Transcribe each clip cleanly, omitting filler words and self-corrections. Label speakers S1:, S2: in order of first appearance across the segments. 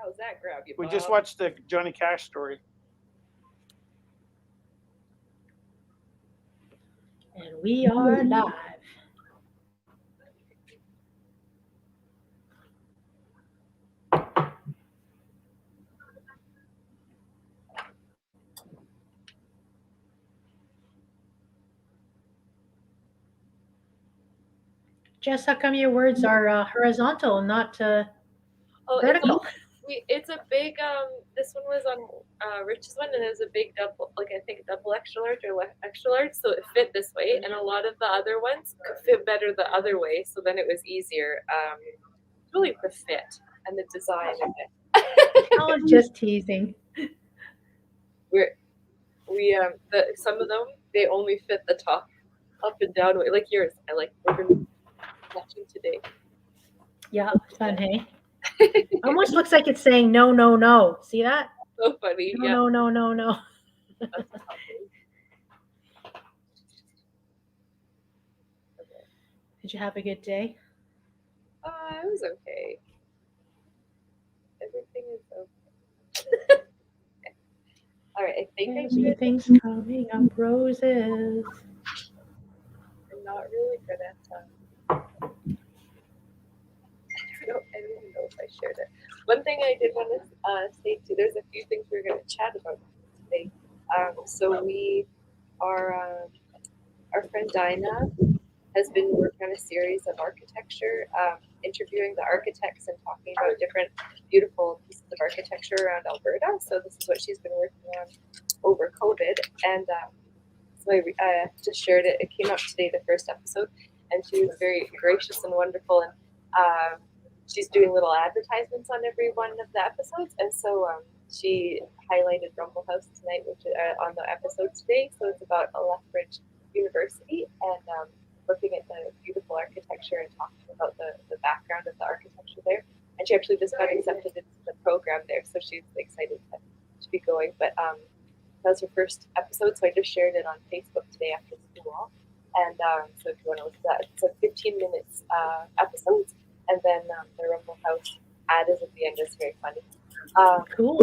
S1: How's that grab you,
S2: We
S1: Bob?
S2: just watched the Johnny Cash story.
S3: And we are live. Jess, how come your words are horizontal and not vertical?
S1: It's a big this one was on Rich's one, and it was a big double, like I think double extra large or extra large, so it fit this way, and a lot of the other ones could fit better the other way, so then it was easier. Really the fit and the design of it.
S3: I was just teasing.
S1: Some of them they only fit the top up and down way, like yours. We're gonna watching today.
S3: Yeah, fun, hey? Almost looks like it's saying no, no, no. See that?
S1: So funny.
S3: No,
S1: Yeah.
S3: no, no, no, no.
S1: That's funny. Okay.
S3: Did you have a good day?
S1: It was okay. Everything is okay. All right, I think I should.
S3: Everything's coming up roses.
S1: I'm not really good at. I don't even know if I shared it. One thing I did want to say too. There's a few things we're going to chat about today. So we are. Our friend Dinah has been working on a series of architecture, interviewing the architects and talking about different beautiful pieces of architecture around Alberta. So this is what she's been working on over COVID, and so I just shared it. It came out today, the first episode, and she was very gracious and wonderful, and she's doing little advertisements on every one of the episodes, and so she highlighted Rumble House tonight, which on the episode today. So it's about Lethbridge University, and looking at the beautiful architecture and talking about the background of the architecture there. And she actually just got accepted into the program there, so she's excited to be going. But that was her first episode, so I just shared it on Facebook today after school. And so if you want to listen to that, it's like 15 minutes episodes, and then the Rumble House ad is at the end. It's very funny.
S3: Cool.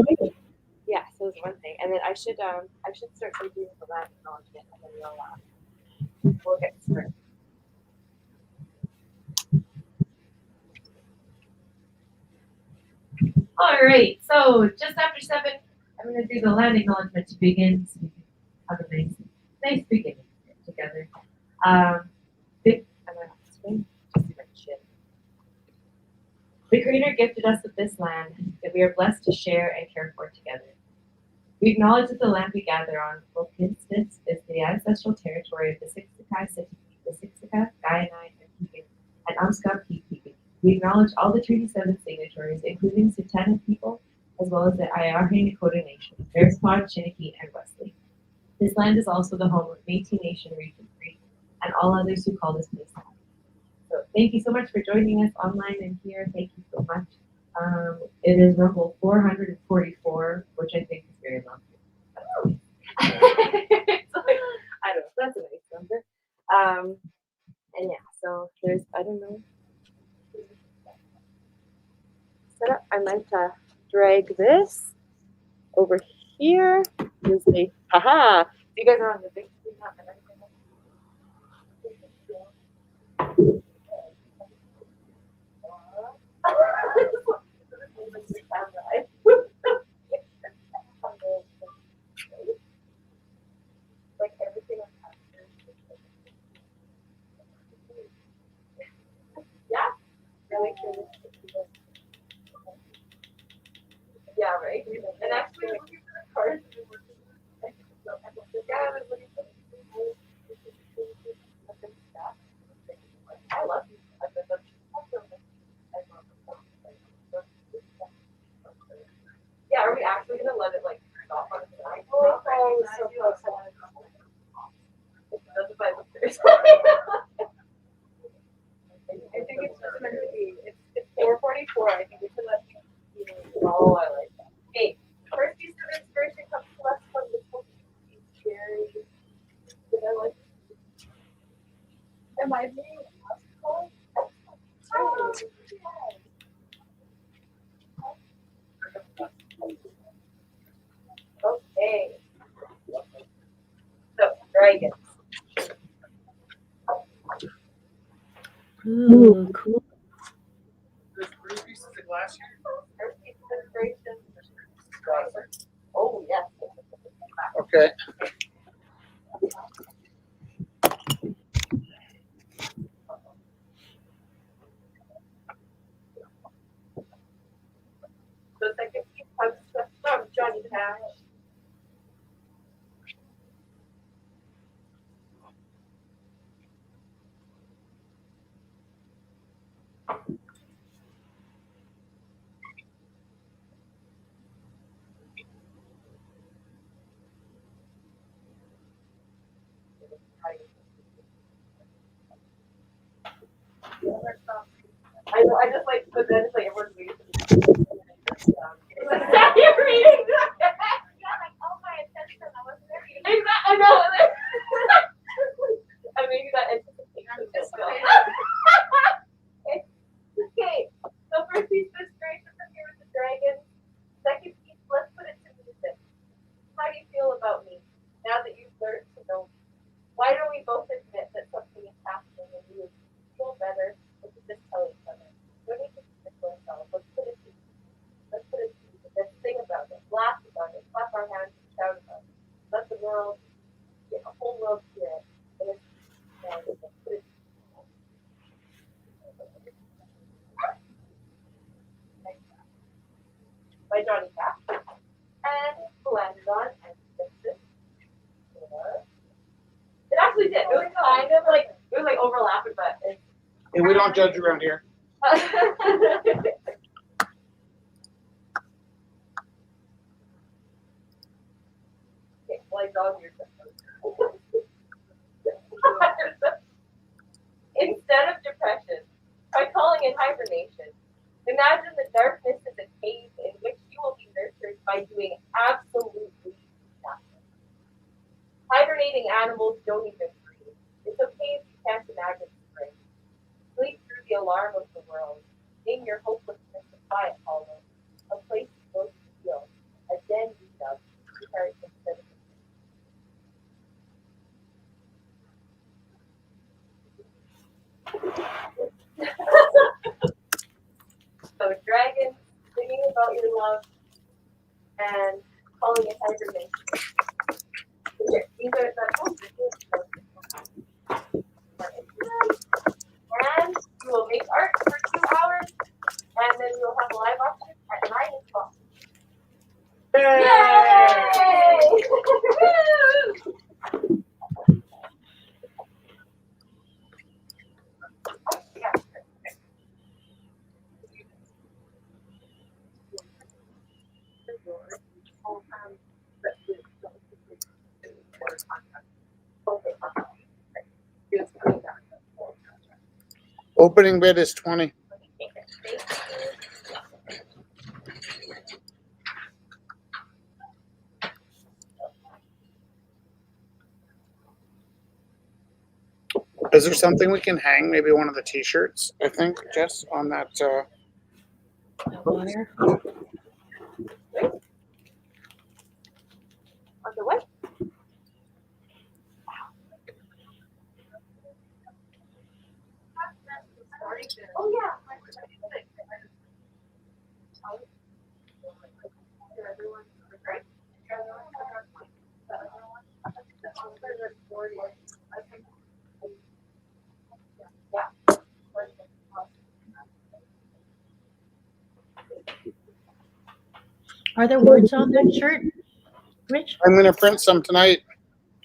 S1: Yeah, so that's one thing. And then I should start doing the land acknowledgement, and then we'll get started. All right, so just after 7, I'm going to do the land acknowledgement to begin. So we can have a nice beginning together. I'm going to swing just to my chin. The Creator gifted us with this land that we are blessed to share and care for together. We acknowledge that the land we gather on, Wilkinson's, is the ancestral territory of the Siksika, Kainai, and Amska Peepee. We acknowledge all the Treaty 7 signatories, including Sutana people, as well as the Ayahe Nakota Nation, Bearspaw, Chiniki, and Wesley. This land is also the home of Métis Nation Region 3 and all others who call this place home. So thank you so much for joining us online and here. Thank you so much. It is Rumble 444, which I think is very long. I don't know. That's a nice number. And yeah, so there's, I don't know. Set up. I might drag this over here. You say, haha. You guys are on the big screen now. Like everything on yeah. Really curious. Yeah, right. And actually, looking for the cards. Yeah, I was looking for the I love you. Yeah, are we actually gonna let it like stop on its side? Oh, so close. That's what I looked at. I think it's just meant to be. It's 444. I think we should let you. Oh, I like that. Hey, first piece of inspiration comes to us from the book. Cherry. Did I like? Am I being asked?
S3: Ooh, cool.
S2: There's 3 pieces of glass here.
S1: First piece of inspiration. Oh, yes.
S2: Okay.
S1: The second piece comes from Johnny Cash. I know, I just like, but then it's like everyone's reading. You're reading. Yeah, like, oh my attention, I wasn't there. I know. I maybe that anticipation. Okay, so first piece of inspiration from here with the dragon. Second piece, let's put it to music. How do you feel about me now that you've learned to know me? Why don't we both admit that something is happening and we would feel better if we just tell each other? We don't need to keep it to ourselves. Let's put it to music. Let's put it to music. Let's sing about it, laugh about it, clap our hands and shout about it. Let the world, the whole world hear it. And it's, let's put it to by Johnny Cash. And who landed on and fixed it. It actually did. It was kind of like, it was like overlapping, but it's.
S2: Hey, we don't judge around here.
S1: Okay, well, I draw your Instead of depression, by calling it hibernation, imagine the darkness is a cave in which you will be nurtured by doing absolutely nothing. Hibernating animals don't even breathe. It's okay if you can't imagine spring. Sleep through the alarm of the world. In your hopelessness a quiet hollow, a place you go to heal, a den you dug, prepared instead of So dragons singing about your love and calling it hibernation. These are and you will make art for 2 hours, and then we will have a live auction at 9 o'clock.
S2: Opening bid is 20. Is there something we can hang? Maybe one of the T-shirts, I think, Jess, on that.
S3: Wire.
S1: On the what? Oh yeah.
S3: Are there words on that shirt, Rich?
S2: I'm going to print some tonight.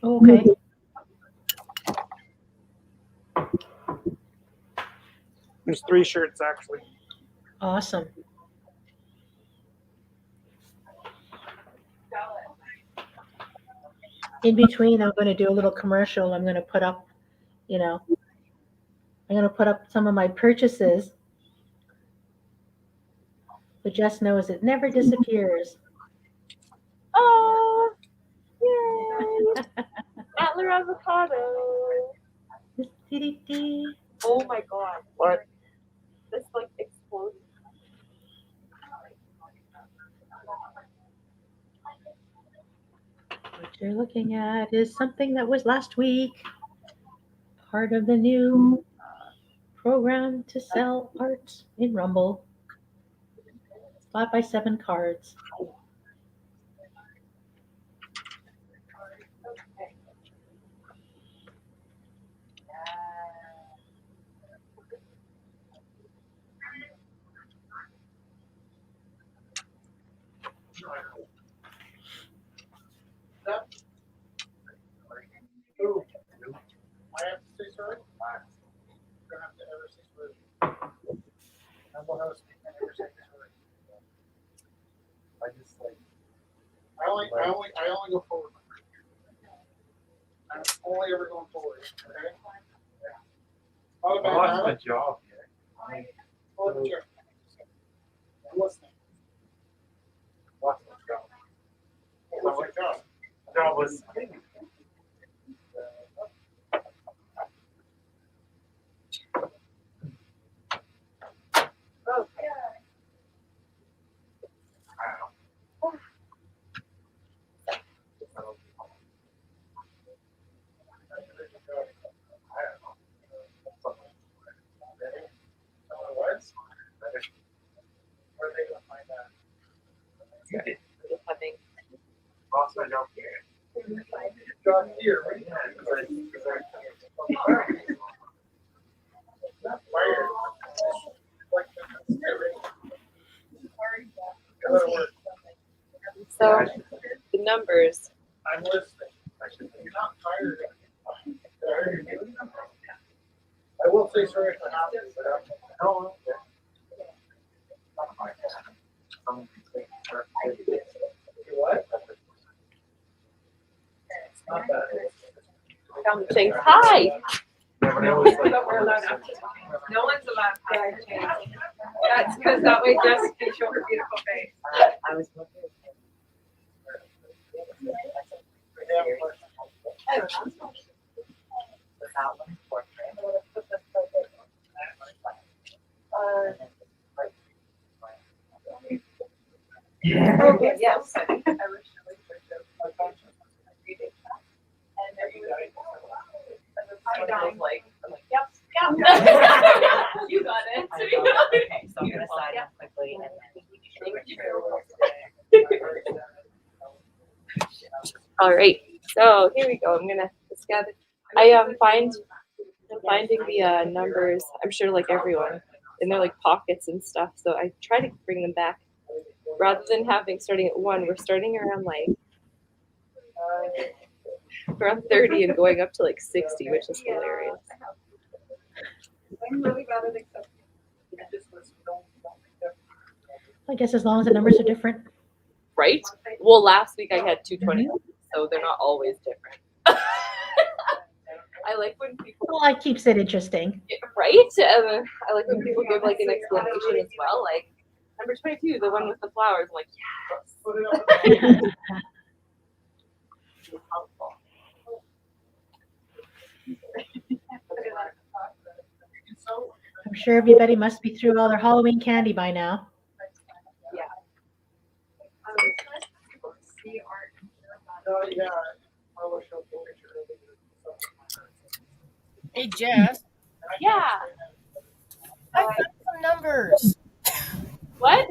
S3: Oh, okay.
S2: There's 3 shirts, actually.
S3: Awesome. In between, I'm going to do a little commercial. I'm going to put up, I'm going to put up some of my purchases. But Jess knows it never disappears.
S1: Oh, yay! Antler avocado. Oh my god.
S2: What?
S1: This like explodes.
S3: What you're looking at is something that was last week. Part of the new program to sell art in Rumble. 5x7 cards.
S2: I have to say sorry. You don't have to ever say sorry. I will have to speak and never say sorry. I only go forward. I'm only ever going forward. Okay. All
S4: I
S2: about
S4: lost
S2: now.
S4: my job.
S2: Hold the chair. I'm listening.
S4: Lost my job.
S2: What's your job?
S4: Job was.
S1: Oh,
S2: Where are they going to find that?
S1: just having
S4: Lost my job here.
S2: Job here, right? Not fired. Like,
S1: so the numbers.
S2: I'm listening. You're not fired. I will say sorry if I have to, but
S4: No.
S2: what? It's not that.
S1: I'm saying hi.
S4: But it was like,
S5: But we're allowed to. No one's allowed to change. That's because that way Jessica can show her beautiful face.
S6: I was looking without one portrait.
S5: Okay, yes. I wish I was reading. And everybody was like, yep, yep. You got it.
S6: I know. Okay, so I'm gonna sign up quickly and then.
S1: All right. So here we go. I'm gonna just gather. I'm finding the numbers. I'm sure like everyone, and they're like pockets and stuff. So I try to bring them back. Rather than starting at 1, we're starting around around 30 and going up to 60, which is hilarious.
S5: I'm really bad at accepting.
S3: I guess as long as the numbers are different.
S1: Right? Well, last week I had 220, so they're not always different. I like when people,
S3: Well, that keeps it interesting.
S1: right? I like when people give an explanation as well. Like number 22, the one with the flowers. I'm like, yes.
S3: I'm sure everybody must be through all their Halloween candy by now.
S2: Oh, yeah. I will show you a picture.
S7: Hey Jeff,
S1: Yeah.
S7: I found some numbers.
S1: What?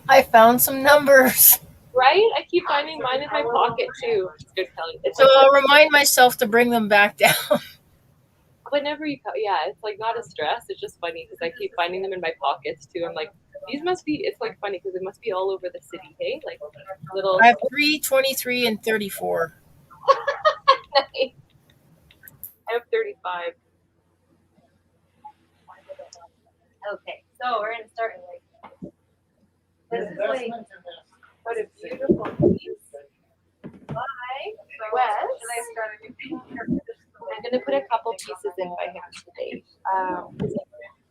S7: I found some numbers.
S1: Right? I keep finding mine in my pocket too. It's good, Kelly. It's
S7: So I'll remind myself to bring them back down.
S1: whenever yeah, it's not a stress. It's just funny because I keep finding them in my pockets too. I'm like, these must be. It's funny because it must be all over the city. Hey, little.
S7: I have 3, 23, and 34.
S1: I have 35.
S5: Okay, so we're gonna start this is what a beautiful piece. Bye.
S1: Wes?
S5: Should I start a new picture?
S1: I'm gonna put a couple pieces in by him today.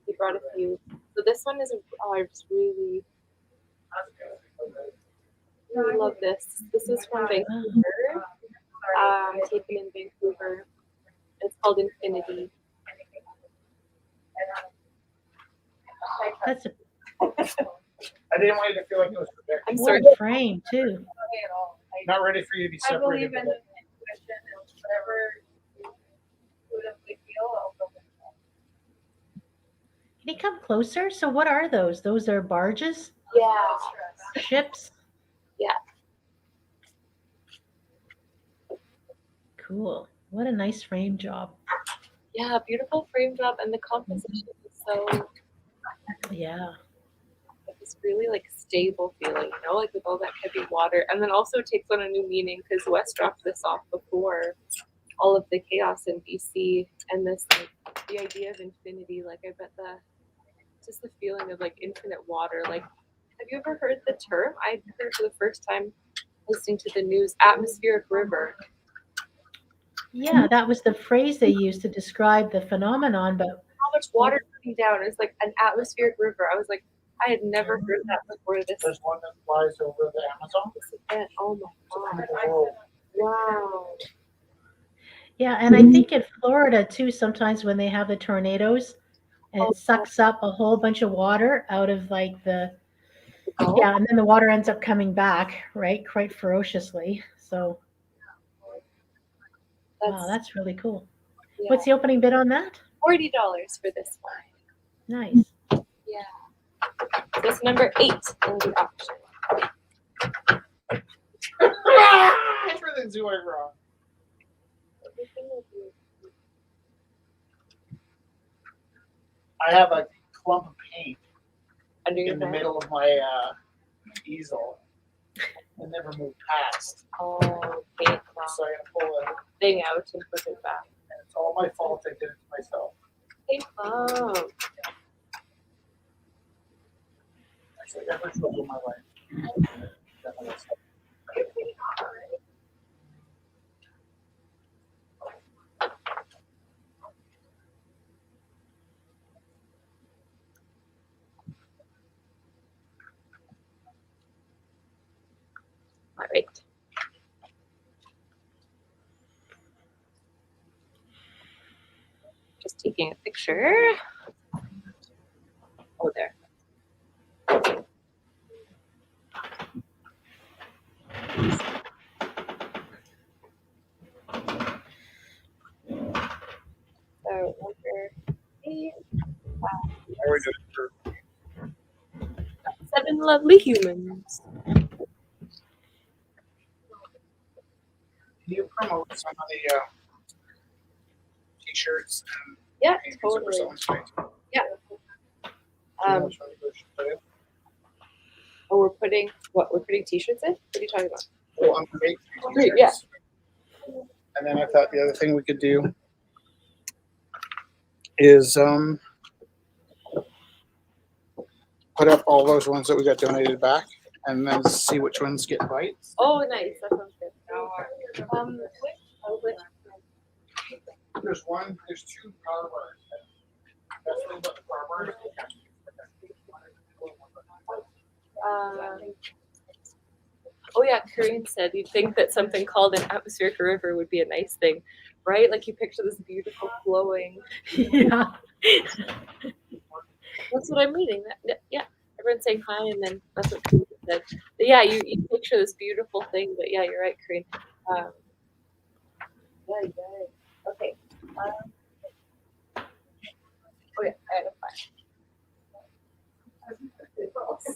S1: He brought a few. So this one is. I just really love this. This is from Vancouver. Taken in Vancouver. It's called Infinity.
S3: That's a
S2: I didn't want you to feel like it was projected.
S1: I'm
S3: what
S1: sorry.
S3: a frame too.
S2: Not ready for you to be
S5: I believe
S2: separated.
S5: in intuition and whatever intuitively feel, I'll go with
S3: closer. So what are those? Those are barges,
S1: Yeah.
S3: ships?
S1: Yeah.
S3: Cool. What a nice frame job.
S1: Yeah, beautiful frame job, and the composition is so
S3: Yeah.
S1: it's really like stable feeling, you know, like with all that heavy water, and then also it takes on a new meaning because Wes dropped this off before all of the chaos in BC, and this like the idea of infinity. Like I bet just the feeling of like infinite water. Like, have you ever heard the term? I heard for the first time listening to the news, atmospheric river.
S3: Yeah, that was the phrase they used to describe the phenomenon, but
S1: How much water coming down is like an atmospheric river. I was like, I had never heard that before.
S2: There's one that flies over the Amazon.
S1: This event. Oh my god!
S2: Whoa.
S1: Wow.
S3: yeah, and I think in Florida too, sometimes when they have the tornadoes and it sucks up a whole bunch of water out of like yeah, and then the water ends up coming back, right? Quite ferociously. So wow, that's really cool.
S1: Yeah.
S3: What's the opening bid on that?
S1: $40 for this one.
S3: Nice.
S1: Yeah. This number 8 in the auction.
S2: Everything's going wrong.
S1: Everything will be
S2: I have a clump of paint
S1: under your
S2: in the
S1: bed.
S2: middle of my easel. It never moved past.
S1: Oh, paint
S2: So I gotta pull the
S1: thing out and put it back.
S2: and it's all my fault. I did it to myself.
S1: Paint clump.
S2: Actually, every trouble in my life.
S1: All right. Just taking a picture. Oh, there. So number 8.
S2: I always do it for
S1: 7 lovely humans.
S2: Can you promote some of the t-shirts and
S1: Yeah,
S2: paintings that we're
S1: totally.
S2: selling tonight?
S1: Yeah.
S2: Do you know
S1: Um,
S2: which one you should put in?
S1: oh, we're putting t-shirts in? What are you talking about?
S2: Well, I'm gonna make 3
S1: Great,
S2: t-shirts. And then I thought the other thing we could do is put up all those ones that we got donated back, and then see which ones get bites.
S1: Oh, nice. That sounds good.
S2: There's 2 power bars. That's the thing about the power bars.
S1: Oh yeah, Corinne said you'd think that something called an atmospheric river would be a nice thing, right? Like you picture this beautiful flowing.
S3: Yeah.
S1: That's what I'm reading. Yeah, everyone's saying hi, and then that's what Corinne said. But yeah, you picture this beautiful thing, but yeah, you're right, Corinne. Yeah. Okay. Oh yeah, I had a fire.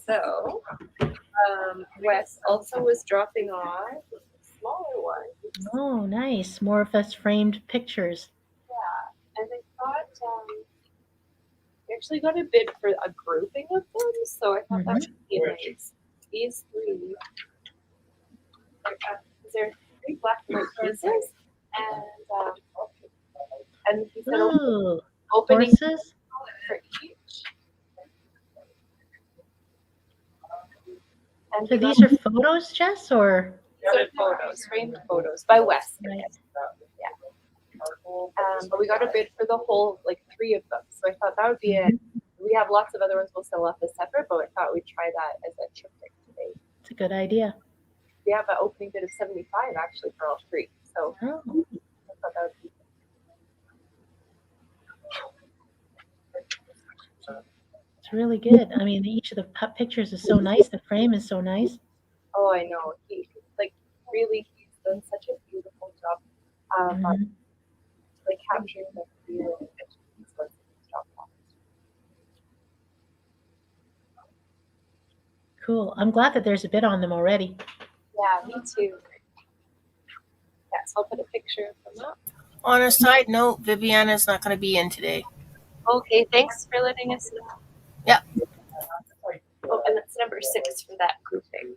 S1: So, Wes also was dropping off a smaller one.
S3: Oh, nice. More of us framed pictures.
S1: Yeah, and I thought we actually got a bid for a grouping of them, so I thought that would be nice. These 3, there are 3 black and white pieces, and he said
S3: Ooh,
S1: opening
S3: horses?
S1: for each. And
S3: So these are photos, Jess, or?
S1: so photos, framed photos by Wes.
S3: Right.
S1: But we got a bid for the whole, like 3 of them. So I thought that would be it. We have lots of other ones we'll sell off as separate, but I thought we'd try that as a triptych today.
S3: It's a good idea.
S1: We have an opening bid of 75 actually for all 3. So
S3: Oh,
S1: I thought that would be
S3: it's really good. I mean, each of the pictures is so nice. The frame is so nice.
S1: Oh, I know. He really he's done such a beautiful job of
S3: Mhm.
S1: like capturing the feeling that he's done such a job on.
S3: Cool. I'm glad that there's a bit on them already.
S1: Yeah, me too. Yeah, so I'll put a picture of them up.
S7: On a side note, Viviana's not going to be in today.
S1: Okay, thanks for letting us know.
S7: Yeah.
S1: Oh, and that's number 6 for that grouping.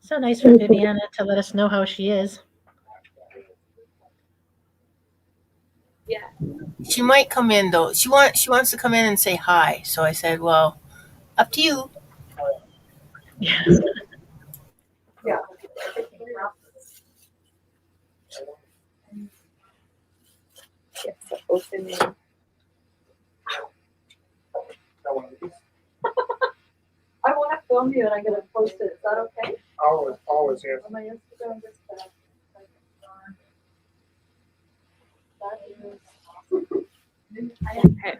S3: So nice for Viviana to let us know how she is.
S1: Yeah.
S7: She might come in though. She wants to come in and say hi. So I said, well, up to you.
S3: Yeah.
S1: Yes, so opening.
S5: I want to film you and I'm gonna post it. Is that okay?
S2: Always, yes.
S5: On my Instagram, just that.
S1: Okay.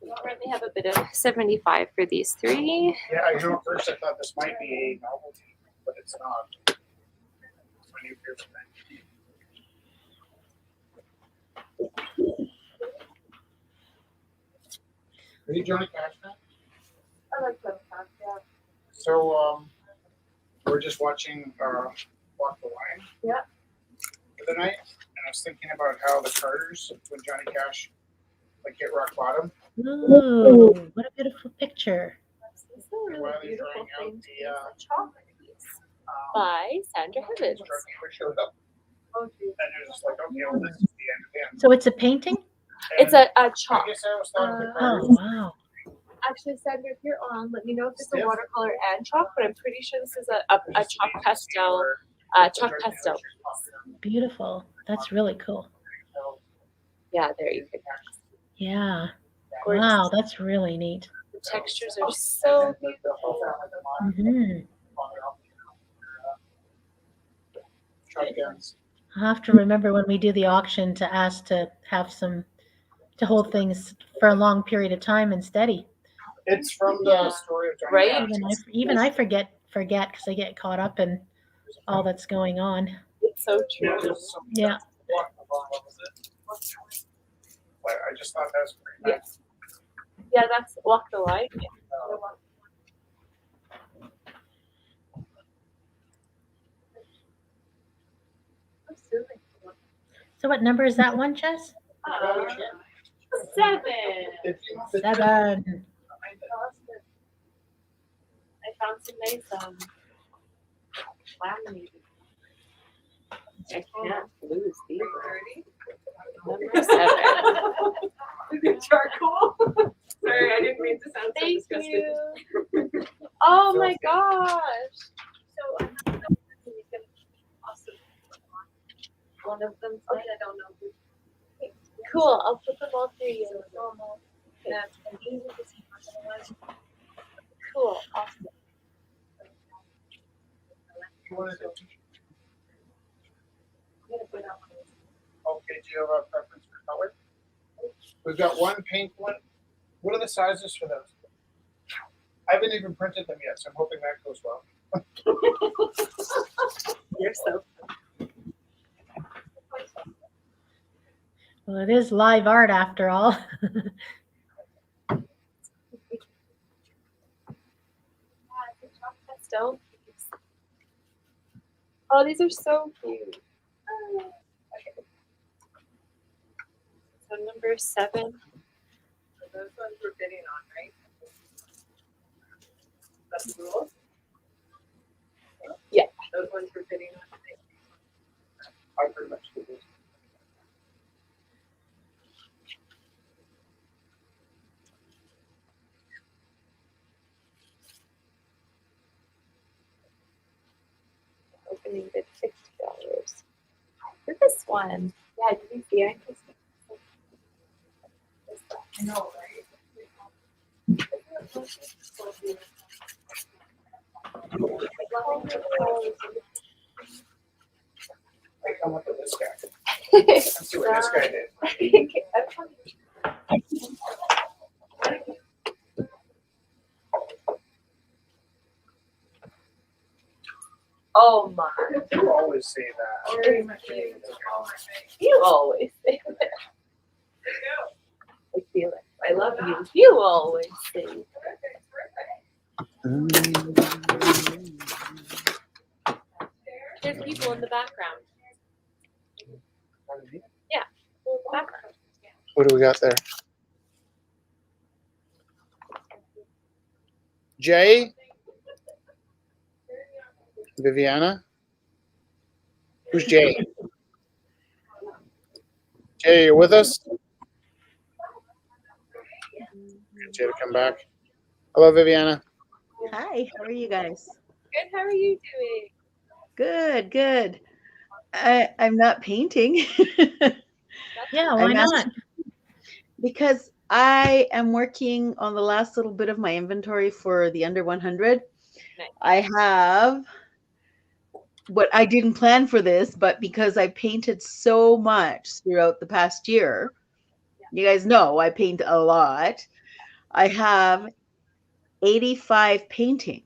S1: We currently have a bid of 75 for these 3.
S2: Yeah, you know, at first I thought this might be a novelty, but it's not. It's my new favorite thing. Are you Johnny Cash fan?
S5: I like that. Yeah.
S2: So, we're just watching Walk the Line.
S5: Yeah.
S2: For the night, and I was thinking about how the Carters, when Johnny Cash, like hit rock bottom.
S3: Ooh, what a beautiful picture.
S1: This is a really
S2: While he's
S1: beautiful
S2: drawing out
S1: thing.
S2: the,
S1: It's a chocolate piece by Sandra Hibbins.
S2: Structure showed up,
S5: Oh, geez.
S2: and you're just like, okay, well, this is the end of him.
S3: So it's a painting?
S1: It's
S2: And
S1: a
S2: I
S1: chalk.
S2: guess I always thought of the
S3: Oh,
S2: Carters.
S3: wow.
S1: Actually, Sandra, if you're on, let me know if it's a
S2: Stiff.
S1: watercolor and chalk, but I'm pretty sure this is a chalk pastel. Chalk pastel.
S3: Beautiful. That's really cool.
S1: Yeah, there you go.
S3: Yeah.
S1: Gorgeous.
S3: Wow, that's really neat.
S1: The textures are so beautiful.
S3: Hmm.
S2: Shotguns.
S3: I'll have to remember when we do the auction to ask to have some, to hold things for a long period of time and steady.
S2: It's from the story of Johnny
S1: Right?
S2: Cash.
S3: Even I forget because I get caught up in all that's going on.
S1: It's so
S2: Yeah,
S1: true.
S2: there's some-
S3: Yeah.
S2: What was it? I just thought that was pretty nice.
S1: Yeah, that's Walk the Line.
S3: So what number is that one, Jess?
S1: 7.
S2: If you-
S3: 7.
S1: I found some nice laminated. I can't lose these. Number 7.
S5: Is it charcoal? Sorry, I didn't mean to sound so
S1: Thank
S5: disgusted.
S1: you. Oh my gosh. So awesome. One of them. Okay, I don't know who. Cool. I'll put them all through you. Yeah. Cool. Awesome.
S2: You wanna do- Okay, do you have a preference for color? We've got one pink one. What are the sizes for those? I haven't even printed them yet, so I'm hoping that goes well.
S1: You're so.
S3: Well, it is live art after all.
S1: Pastel. Oh, these are so cute. Okay. So number 7.
S5: Those ones we're bidding on, right? That's the rules?
S1: Yeah.
S5: Those ones we're bidding on.
S2: I pretty much do this.
S1: Opening bid $50. For this one. Yeah, did you see it?
S5: I know, right?
S2: I come up with this guy. Let's see what this guy did.
S1: Oh my.
S2: You always say that.
S1: You always say that. I feel it. I love you. You always say there's people in the background. Yeah. Background.
S2: What do we got there? Jay? Viviana? Who's Jay? Jay, you with us? Get Jay to come back. Hello, Viviana.
S8: Hi, how are you guys?
S1: Good. How are you doing?
S8: Good, good. I'm not painting
S3: Yeah, why
S8: I'm
S3: not?
S8: because I am working on the last little bit of my inventory for the under 100.
S1: Nice.
S8: I have what I didn't plan for this, but because I painted so much throughout the past year, you guys know I paint a lot. I have 85 paintings.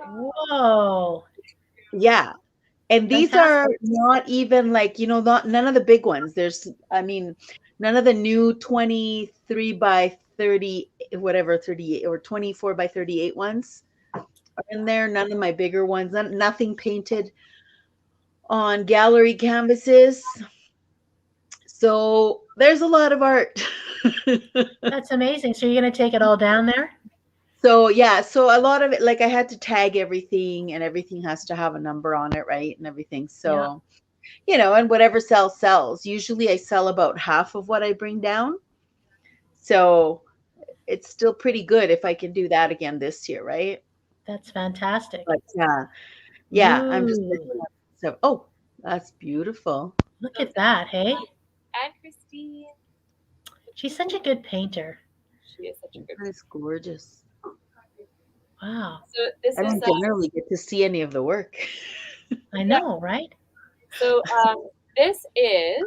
S3: Whoa.
S8: Yeah. And these are
S3: Fantastic.
S8: not even like, none of the big ones. None of the new 23 by 30, whatever, 38 or 24 by 38 ones are in there. None of my bigger ones, nothing painted on gallery canvases. So there's a lot of art.
S3: That's amazing. So you're going to take it all down there?
S8: So yeah, so a lot of it, like I had to tag everything and everything has to have a number on it, right? And everything. So, and whatever sells. Usually I sell about half of what I bring down. So it's still pretty good if I can do that again this year, right?
S3: That's fantastic.
S8: But yeah, I'm just
S3: Ooh,
S8: so oh, that's beautiful.
S3: look at that, hey?
S1: And Christine.
S3: She's such a good painter.
S1: She is such a good.
S8: That's gorgeous.
S3: Wow.
S1: So this
S8: I
S1: is
S8: don't generally get to see any of the work.
S3: I know, right?
S1: so this is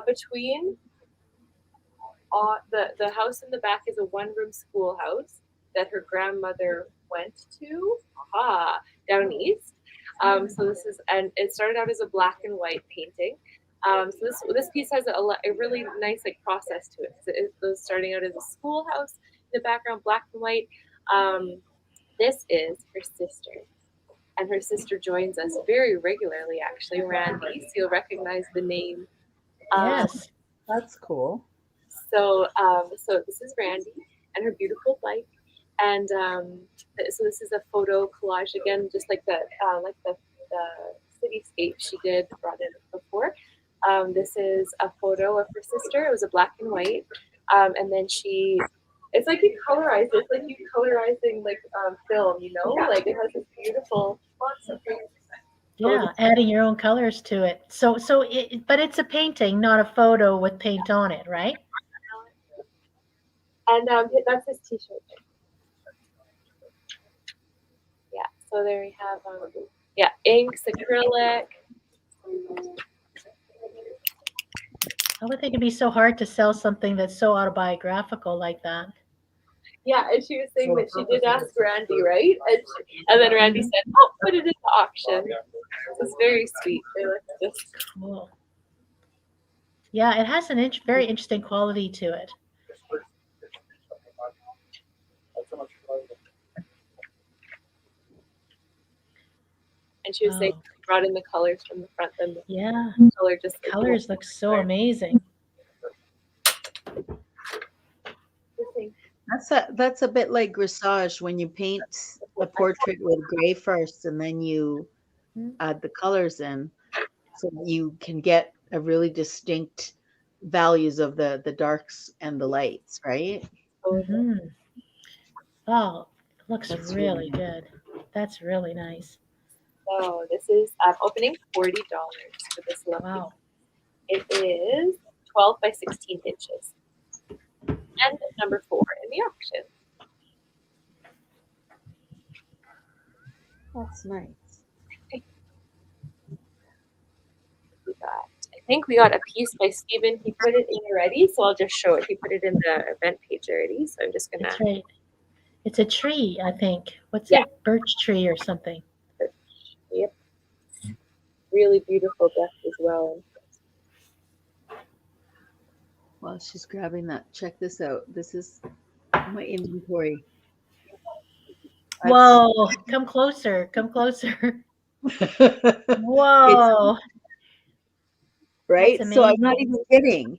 S1: between the house in the back is a one-room schoolhouse that her grandmother went to down east. So this is, and it started out as a black and white painting. So this piece has a really nice process to it. So it was starting out as a schoolhouse in the background, black and white. This is her sister, and her sister joins us very regularly. Actually, Randy, so you'll recognize the name.
S3: Yes.
S8: That's cool.
S1: So this is Randy and her beautiful bike, and so this is a photo collage again, just like the cityscape she brought in before. This is a photo of her sister. It was a black and white, and then it's like you colorize it. It's like you colorizing film, like it has this beautiful.
S3: Yeah, adding your own colors to it. But it's a painting, not a photo with paint on it, right?
S1: And that's his T-shirt. Yeah. So there we have inks, acrylic.
S3: I would think it'd be so hard to sell something that's so autobiographical like that.
S1: Yeah, and she was saying that she did ask Randy, right? And then Randy said, "Oh, put it into auction." It's very sweet. They look just
S3: Cool. Yeah, it has an very interesting quality to it.
S1: And she was saying
S3: Wow.
S1: she brought in the colors from the front, then the
S3: Yeah,
S1: color just
S3: colors look so amazing.
S8: That's a bit like grisage when you paint a portrait with gray first and then you add the colors in, so that you can get a really distinct values of the darks and the lights, right?
S3: Hmm. Oh, it looks
S8: That's
S3: really
S8: really
S3: good. That's really nice.
S1: So this is opening $40 for this lovely.
S3: Wow.
S1: It is 12 by 16 inches. And number 4 in the auction.
S8: That's nice.
S1: We got, I think we got a piece by Steven. He put it in already, so I'll just show it. He put it in the event page already, so I'm just gonna.
S3: That's right. It's a tree, I think. What's
S1: Yeah.
S3: it? Birch tree or something.
S1: Yep. Really beautiful deck as well.
S8: While she's grabbing that, check this out. This is my inventory.
S3: Whoa! Come closer. Come closer. Whoa!
S8: Right?
S3: That's
S8: So I'm not
S3: amazing.
S8: even kidding.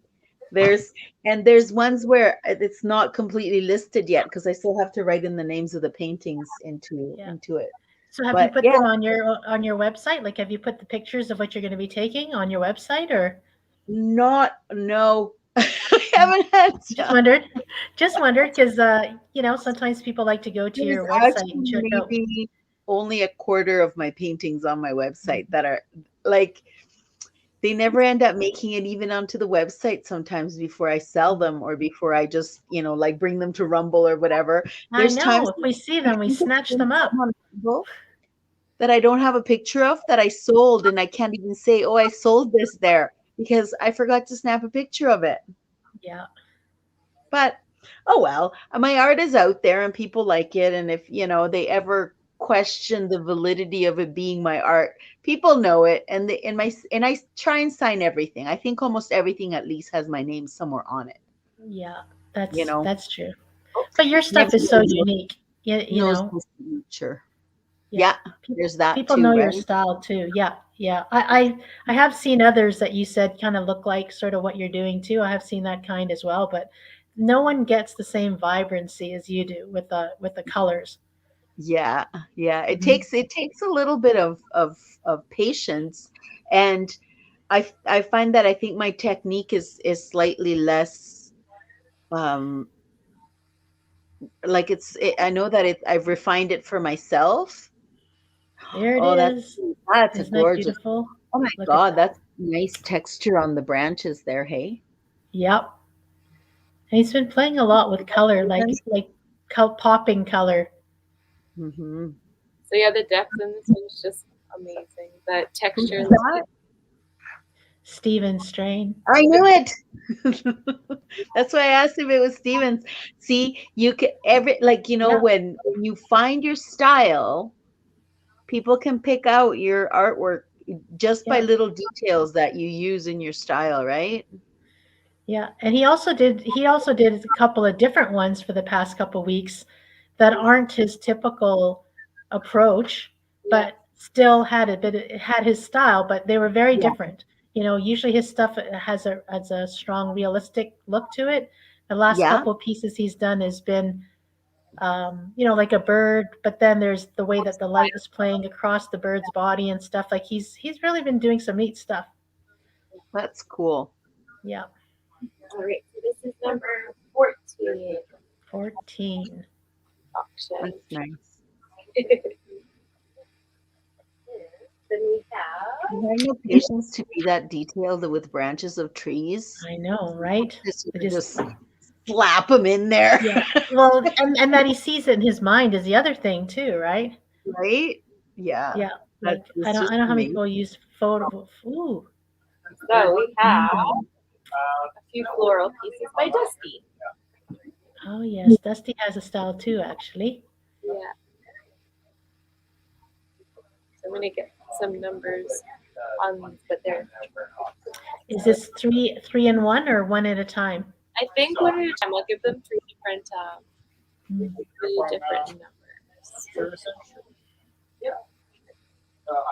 S8: There's ones where it's not completely listed yet because I still have to write in the names of the paintings into it.
S3: So have
S8: But,
S3: you put
S8: yeah.
S3: them on your website? Like, have you put the pictures of what you're going to be taking on your website, or?
S8: No. I haven't had
S3: Just wondered, because sometimes people like to go to
S8: There's
S3: your website
S8: actually
S3: and check out.
S8: maybe only a quarter of my paintings on my website that are like they never end up making it even onto the website sometimes before I sell them or before I just, like bring them to Rumble or whatever.
S3: I know. If we see them, we snatch them up.
S8: That I don't have a picture of that I sold, and I can't even say, oh, I sold this there because I forgot to snap a picture of it.
S3: Yeah.
S8: But oh well, my art is out there and people like it, and if they ever question the validity of it being my art, people know it, and I try and sign everything. I think almost everything at least has my name somewhere on it.
S3: Yeah, that's true. But your stuff is so unique.
S8: Sure. Yeah, there's that.
S3: People
S8: too,
S3: know
S8: right?
S3: your style too. Yeah. I have seen others that you said kind of look like sort of what you're doing too. I have seen that kind as well, but no one gets the same vibrancy as you do with the colors.
S8: Yeah. It
S3: Mhm.
S8: takes a little bit of patience, and I find that I think my technique is slightly less like I know that I've refined it for myself.
S3: There it
S8: Oh,
S3: is.
S8: that's a
S3: Isn't that
S8: gorgeous.
S3: beautiful?
S8: Oh my
S3: Look at
S8: God,
S3: that.
S8: that's nice texture on the branches there, hey?
S3: Yep. And he's been playing a lot with color, like popping color.
S8: Mm-hmm.
S1: So yeah, the depth in this one's just amazing. The texture.
S8: Who's that?
S3: Steven Strain.
S8: I knew it. That's why I asked if it was Stevens. See, you can when you find your style, people can pick out your artwork just by
S3: Yeah.
S8: little details that you use in your style, right?
S3: Yeah, and he also did a couple of different ones for the past couple of weeks that aren't his typical approach, but still had it had his style, but they were very
S8: Yeah.
S3: different. Usually his stuff has a strong realistic look to it. The last
S8: Yeah.
S3: couple of pieces he's done has been like a bird, but then there's the way that the light is playing across the bird's body and stuff. Like he's really been doing some neat stuff.
S8: That's cool.
S3: Yeah.
S1: All right, so this is number 14.
S3: 14.
S1: Auction.
S8: That's nice.
S1: Then we have.
S8: I have no patience to be that detailed with branches of trees.
S3: I know, right?
S8: Just slap them in there.
S3: Yeah. Well, and that he sees it in his mind is the other thing too, right?
S8: Right? Yeah.
S3: Yeah. Like I don't know how many people use photo. Ooh.
S1: So we have a few floral pieces by Dusty.
S3: Oh yes, Dusty has a style too, actually.
S1: Yeah. So I'm gonna get some numbers on these, but they're.
S3: Is this three in one or one at a time?
S1: I think one at a time. I'll give them three different numbers. Yep.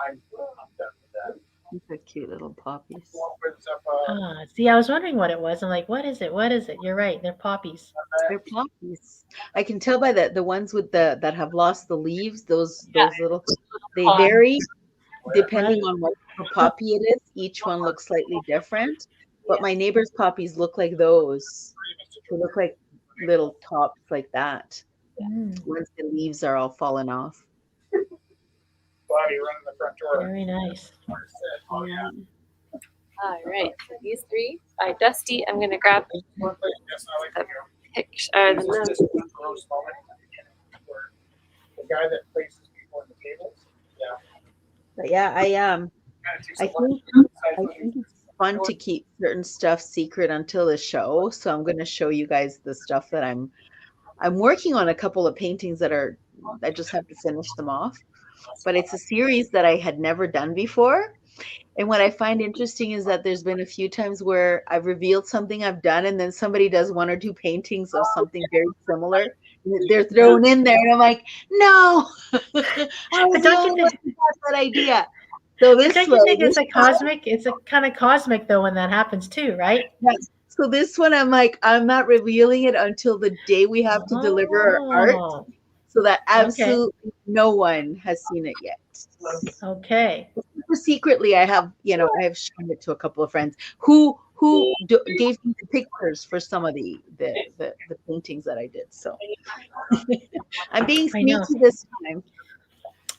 S2: I'm done with that.
S8: These are cute little poppies.
S2: Opens up,
S3: See, I was wondering what it was. I'm like, what is it? What is it? You're right. They're poppies.
S8: They're poppies. I can tell by the ones with that have lost the leaves. Those little, they vary depending on what poppy it is. Each one looks slightly different. But my neighbor's poppies look like those. They look like little tops like that. Once the leaves are all fallen off.
S2: Wow, you're running the front door.
S3: Very nice.
S2: Oh, yeah.
S1: All right, so these three by Dusty. I'm gonna grab
S2: One thing, yes, I like
S1: the
S2: you.
S1: picture.
S2: This is just one gross moment at the beginning where the guy that places people in the tables
S8: But yeah, I
S2: Kind of takes
S8: I
S2: a lot
S8: think
S2: of
S8: I think it's fun to keep certain stuff secret until the show. So I'm going to show you guys the stuff that I'm working on a couple of paintings that are I just have to finish them off. But it's a series that I had never done before. And what I find interesting is that there's been a few times where I've revealed something I've done, and then somebody does one or two paintings of something very similar. They're thrown in there, and I'm like, no, I was
S3: But
S8: the
S3: don't you
S8: only one
S3: think?
S8: who had that idea. So
S3: But
S8: this
S3: don't
S8: way,
S3: you think
S8: this
S3: it's a cosmic? It's a kind of cosmic though when that happens too, right?
S8: yes. So this one, I'm like, I'm not revealing it until the day we have to deliver our art,
S3: Oh,
S8: so that
S3: okay,
S8: absolutely no one has seen it yet.
S3: okay.
S8: Secretly, I have shown it to a couple of friends gave me the pictures for some of the paintings that I did. So I'm being
S3: I know.
S8: sneaky this time.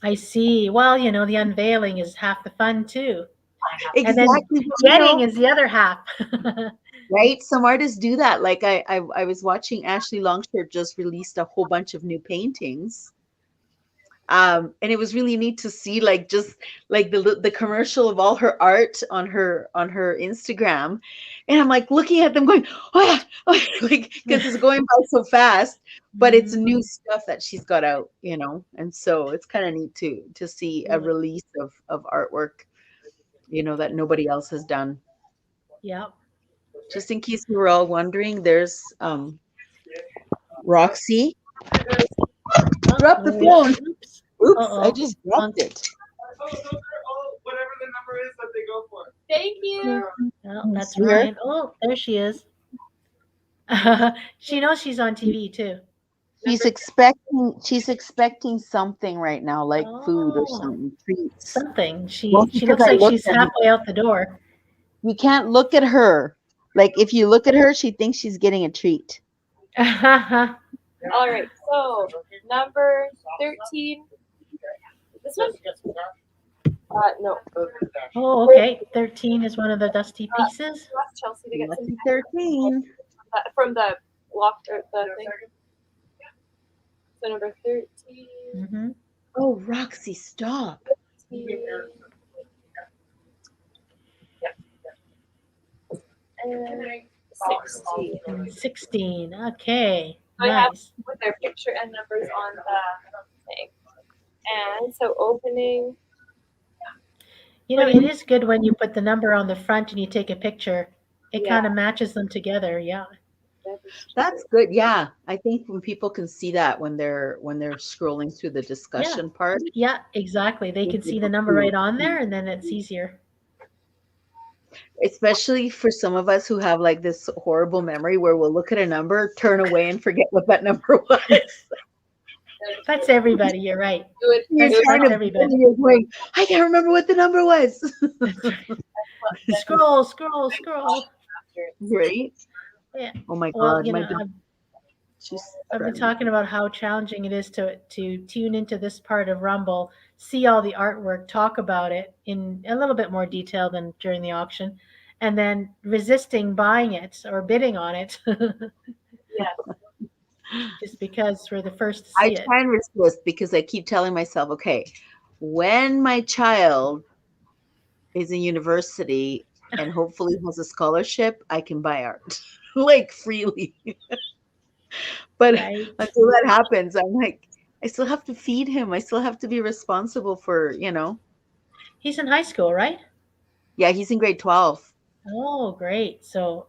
S3: I see. Well, the unveiling is half the fun too, and then
S8: Exactly. But,
S3: getting is the other half.
S8: right? Some artists do that. Like I was watching Ashley Longshirt just released a whole bunch of new paintings. And it was really neat to see like just like the commercial of all her art on her Instagram, and I'm like looking at them going, oh yeah, oh, yeah, like because it's going by so fast, but it's new stuff that she's got out, and so it's kind of neat to see a release of artwork, that nobody else has done.
S3: Yep.
S8: Just in case you were all wondering, there's Roxy. Drop the phone.
S3: Oops.
S8: Oops,
S3: Uh-oh.
S8: I just dropped it.
S2: Oh, those are all whatever the number is that they go for.
S1: Thank you.
S3: Oh, that's
S8: See her?
S3: right. Oh, there she is. She knows she's on TV too.
S8: She's expecting something right now, like food or
S3: Oh,
S8: something, treats.
S3: something. She
S8: Well,
S3: she
S8: because
S3: looks
S8: I
S3: like
S8: looked
S3: she's
S8: at her.
S3: halfway out the door.
S8: You can't look at her. Like if you look at her, she thinks she's getting a treat.
S1: All right. So number 13. This one? No.
S3: Oh, okay. 13 is one of the dusty pieces.
S1: Ask Chelsea to get some
S8: Lucky 13.
S1: from the lock or the thing. So number 13.
S3: Hmm.
S8: Oh, Roxy, stop.
S1: And 16.
S3: 16. Okay.
S1: I have
S3: Nice.
S1: with their picture and numbers on the thing. And so opening.
S3: It is good when you put the number on the front and you take a picture. It
S1: Yeah.
S3: kind of matches them together. Yeah.
S8: That's good. Yeah, I think when people can see that when they're scrolling through the discussion part.
S3: Yeah, exactly. They can see the number right on there and then it's easier.
S8: Especially for some of us who have like this horrible memory where we'll look at a number, turn away, and forget what that number was.
S3: That's everybody. You're right.
S8: You're
S3: That's
S8: trying to
S3: everybody.
S8: you're going, I can't remember what the number was.
S3: Scroll, scroll, scroll.
S8: Right?
S3: Yeah.
S8: Oh my
S3: Well,
S8: God.
S3: I've been talking about how challenging it is to tune into this part of Rumble, see all the artwork, talk about it in a little bit more detail than during the auction, and then resisting buying it or bidding on it. Just because we're the first to
S8: I
S3: see it.
S8: try and resist because I keep telling myself, okay, when my child is in university and hopefully has a scholarship, I can buy art like freely. But
S3: Right.
S8: until that happens, I'm like, I still have to feed him. I still have to be responsible for,
S3: He's in high school, right?
S8: Yeah, he's in grade 12.
S3: Oh, great. So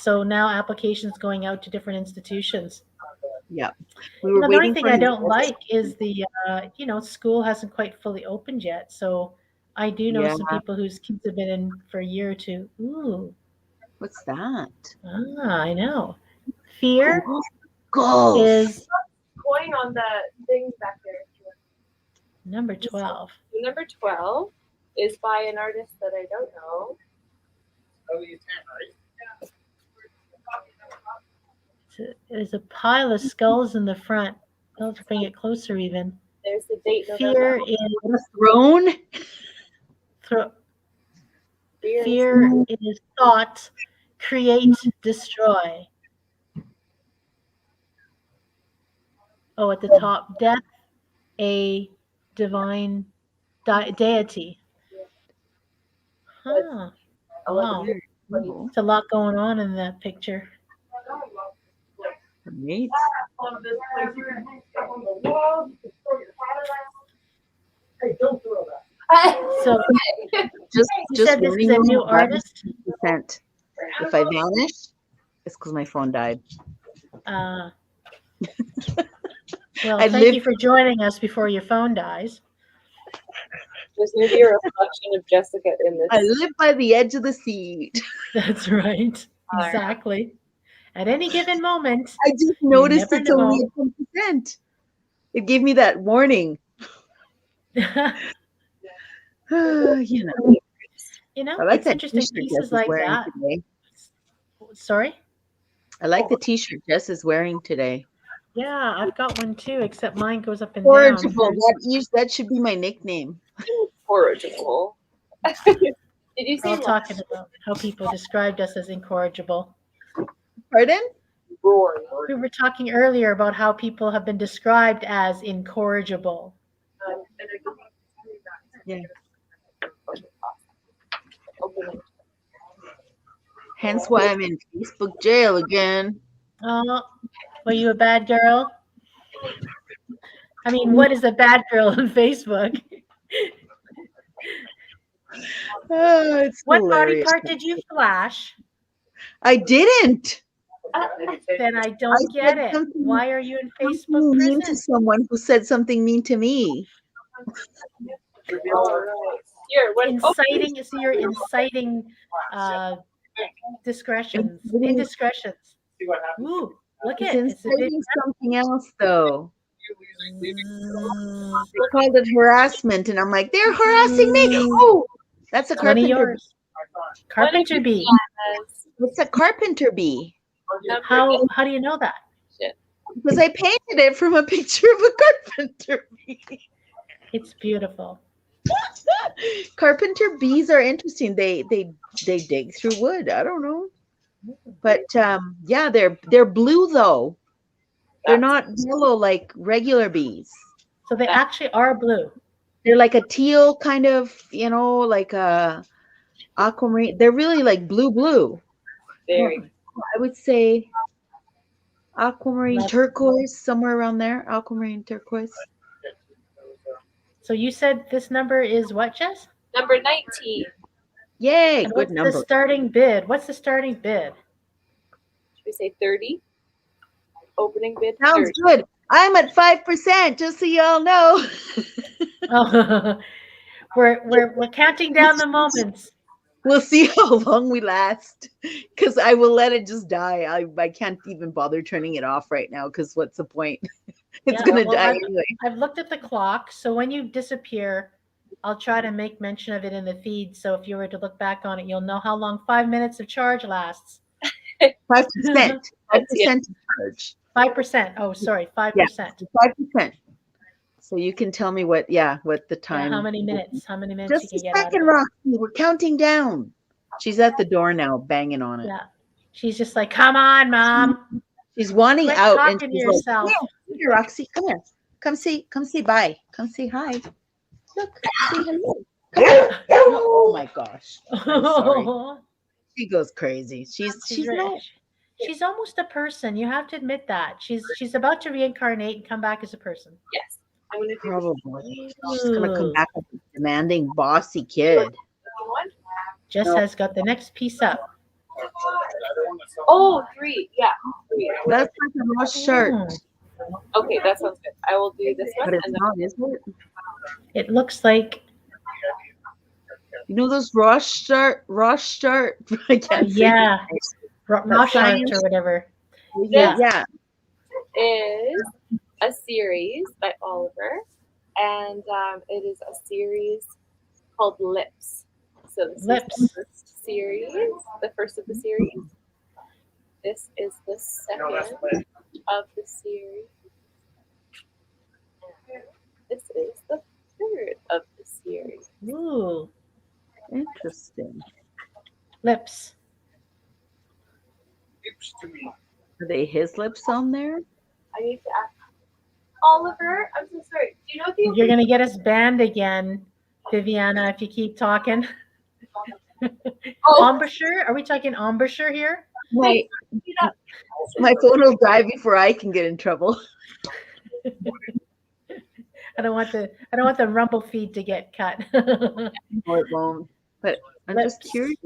S3: now applications going out to different institutions.
S8: Yeah. We were
S3: The
S8: waiting
S3: only thing
S8: for
S3: I
S8: his
S3: don't
S8: list.
S3: like is the school hasn't quite fully opened yet. So I do know some
S8: Yeah.
S3: people whose kids have been in for a year or two. Ooh,
S8: What's that?
S3: I know. Fear
S8: Golf.
S3: is
S1: Going on the things back there.
S3: number 12.
S1: Number 12 is by an artist that I don't know.
S3: There's a pile of skulls in the front. I'll bring it closer even.
S1: There's the date.
S3: Fear
S1: November.
S3: is
S8: Throne.
S3: Fear is thought, create, destroy. Oh, at the top, death, a divine deity. Huh. Wow.
S8: Very cool.
S3: It's a lot going on in that picture.
S8: Great.
S3: So
S8: Just
S3: you said this is a new artist?
S8: 100%. If I vanish, it's because my phone died.
S3: Well,
S8: I
S3: thank
S8: lived-
S3: you for joining us before your phone dies.
S1: There's going to be a reflection of Jessica in this.
S8: I live by the edge of the sea.
S3: That's right. Exactly. At any given moment.
S8: I just noticed
S3: never
S8: it's only
S3: know.
S8: at 10%. It gave me that warning. You know,
S3: You know,
S8: I like
S3: it's
S8: that
S3: interesting
S8: t-shirt
S3: pieces
S8: Jess is
S3: like
S8: wearing
S3: that.
S8: today.
S3: Sorry?
S8: I like the t-shirt Jess is wearing today.
S3: Yeah, I've got one too, except mine goes up and
S8: Corrigible.
S3: down.
S8: That should be my nickname.
S1: Incorrigible. Did you
S3: We're all
S1: say
S3: talking about how people described us as incorrigible.
S8: Pardon?
S1: roaring?
S3: We were talking earlier about how people have been described as incorrigible.
S8: Yeah.
S1: Open.
S8: Hence why I'm in Facebook jail again.
S3: Oh, were you a bad girl? I mean, what is a bad girl on Facebook?
S8: Oh, it's
S3: What body
S8: hilarious.
S3: part did you flash?
S8: I didn't.
S3: Then I don't
S8: I
S3: get
S8: said
S3: it.
S8: something-
S3: Why are you in
S8: Something
S3: Facebook
S8: mean to
S3: prison?
S8: someone who said something mean to me.
S1: Here, what?
S3: Inciting, so you're inciting discretions,
S8: Inciting-
S3: indiscretions.
S4: See what happens.
S3: Ooh, look
S8: It's
S3: at it. It's a big
S8: inciting something else, though.
S3: Mm,
S8: They called it harassment, and I'm like, they're harassing me. Oh, that's a
S3: one of
S8: carpenter.
S3: yours. Carpenter Bee.
S8: It's a carpenter bee
S3: How do you know that?
S8: because I painted it from a picture of a carpenter bee.
S3: It's beautiful.
S8: Carpenter bees are interesting. They dig through wood. I don't know, but yeah, they're blue though. They're not yellow like regular bees.
S3: So they actually are blue.
S8: They're like a teal kind of, like a aquamarine. They're really like blue.
S1: Very.
S8: I would say aquamarine
S3: That's-
S8: turquoise, somewhere around there. Aquamarine turquoise.
S3: So you said this number is what, Jess?
S1: Number 19.
S8: Yay,
S3: And
S8: good
S3: what's
S8: number.
S3: the starting bid? What's the starting bid?
S1: Should we say 30? Opening bid
S8: Sounds
S1: 30.
S8: good. I'm at 5%, just so y'all know.
S3: Oh, we're counting down the moments.
S8: We'll see how long we last, because I will let it just die. I can't even bother turning it off right now, because what's the point? It's
S3: Yeah,
S8: gonna
S3: well,
S8: die anyway.
S3: I've looked at the clock, so when you disappear, I'll try to make mention of it in the feed. So if you were to look back on it, you'll know how long 5 minutes of charge lasts.
S8: 5%. 5% charge.
S3: 5%. Oh, sorry, 5%.
S8: 5%. So you can tell me what the time.
S3: How many minutes? How many minutes
S8: Just
S3: you
S8: a
S3: can get out
S8: second,
S3: of it?
S8: Roxy. We're counting down. She's at the door now, banging on it.
S3: Yeah. She's just like, come on, Mom.
S8: She's wanting
S3: Quit
S8: out, and
S3: talking to
S8: she's
S3: yourself.
S8: like, "Come here, Roxy. Come here. Come say bye. Come say hi. Look, say hello. Come here. Oh my gosh. I'm sorry. She goes crazy. She's
S3: right.
S8: not.
S3: She's almost a person. You have to admit that. She's about to reincarnate and come back as a person.
S1: Yes. I'm going to do
S8: Probably. She's gonna come back as a demanding, bossy kid.
S1: one.
S3: Jess has got the next piece up.
S1: Oh, 3. Yeah. 3.
S8: That's like a lost shirt,
S3: Mm.
S1: Okay, that sounds good. I will do this one.
S8: but it's
S1: And then
S8: not, is it?
S3: It looks like,
S8: You know those Rosh shirt? I can't say
S3: yeah, Rosh
S8: science.
S3: or whatever.
S8: Yeah.
S1: is a series by Oliver, and it is a series called Lips. So this
S3: Lips.
S1: is the first series, the first of the series. This is the second of the series. And this is the third of the series.
S3: Ooh,
S8: Interesting.
S3: lips.
S8: Are they his lips on there?
S1: I need to ask Oliver. I'm so sorry. Do you know the
S3: You're gonna get us banned again Viviana, if you keep talking.
S1: Oh.
S3: Embouchure? Are we talking embouchure here?
S8: My phone will die before I can get in trouble.
S3: I don't want the rumble feed to get cut.
S8: No, it won't. But I'm just curious.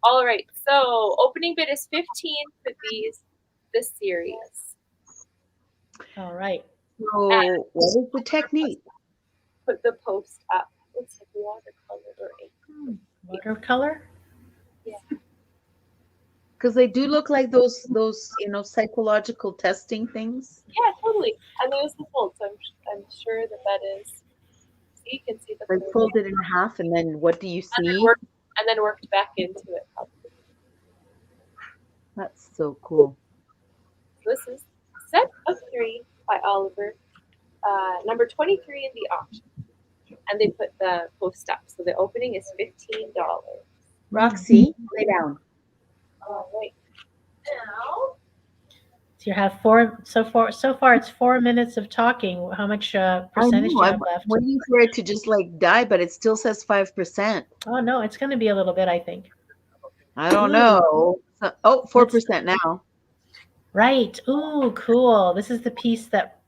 S1: All right. So opening bid is 15 for this series.
S3: All right.
S8: So what is the technique?
S1: Put the post up. Looks like watercolor or ink.
S3: Watercolor?
S8: Because they do look like those psychological testing things.
S1: Yeah, totally. And there's the fold, so I'm sure that is. So you can see the
S8: They
S1: fold.
S8: fold it in half, and then what do you
S1: And
S8: see?
S1: then worked back into it.
S8: That's so cool.
S1: So this is Set of 3 by Oliver, number 23 in the auction. And they put the post up. So the opening is $15.
S8: Roxy, lay down.
S1: All right. Now,
S3: So you have so far it's 4 minutes of talking. How much percentage do you have
S8: I'm
S3: left?
S8: waiting for it to just like die, but it still says 5%.
S3: Oh no, it's going to be a little bit, I think.
S8: I don't
S3: Ooh.
S8: know. 4% now.
S3: Right. Ooh, cool. This is the piece that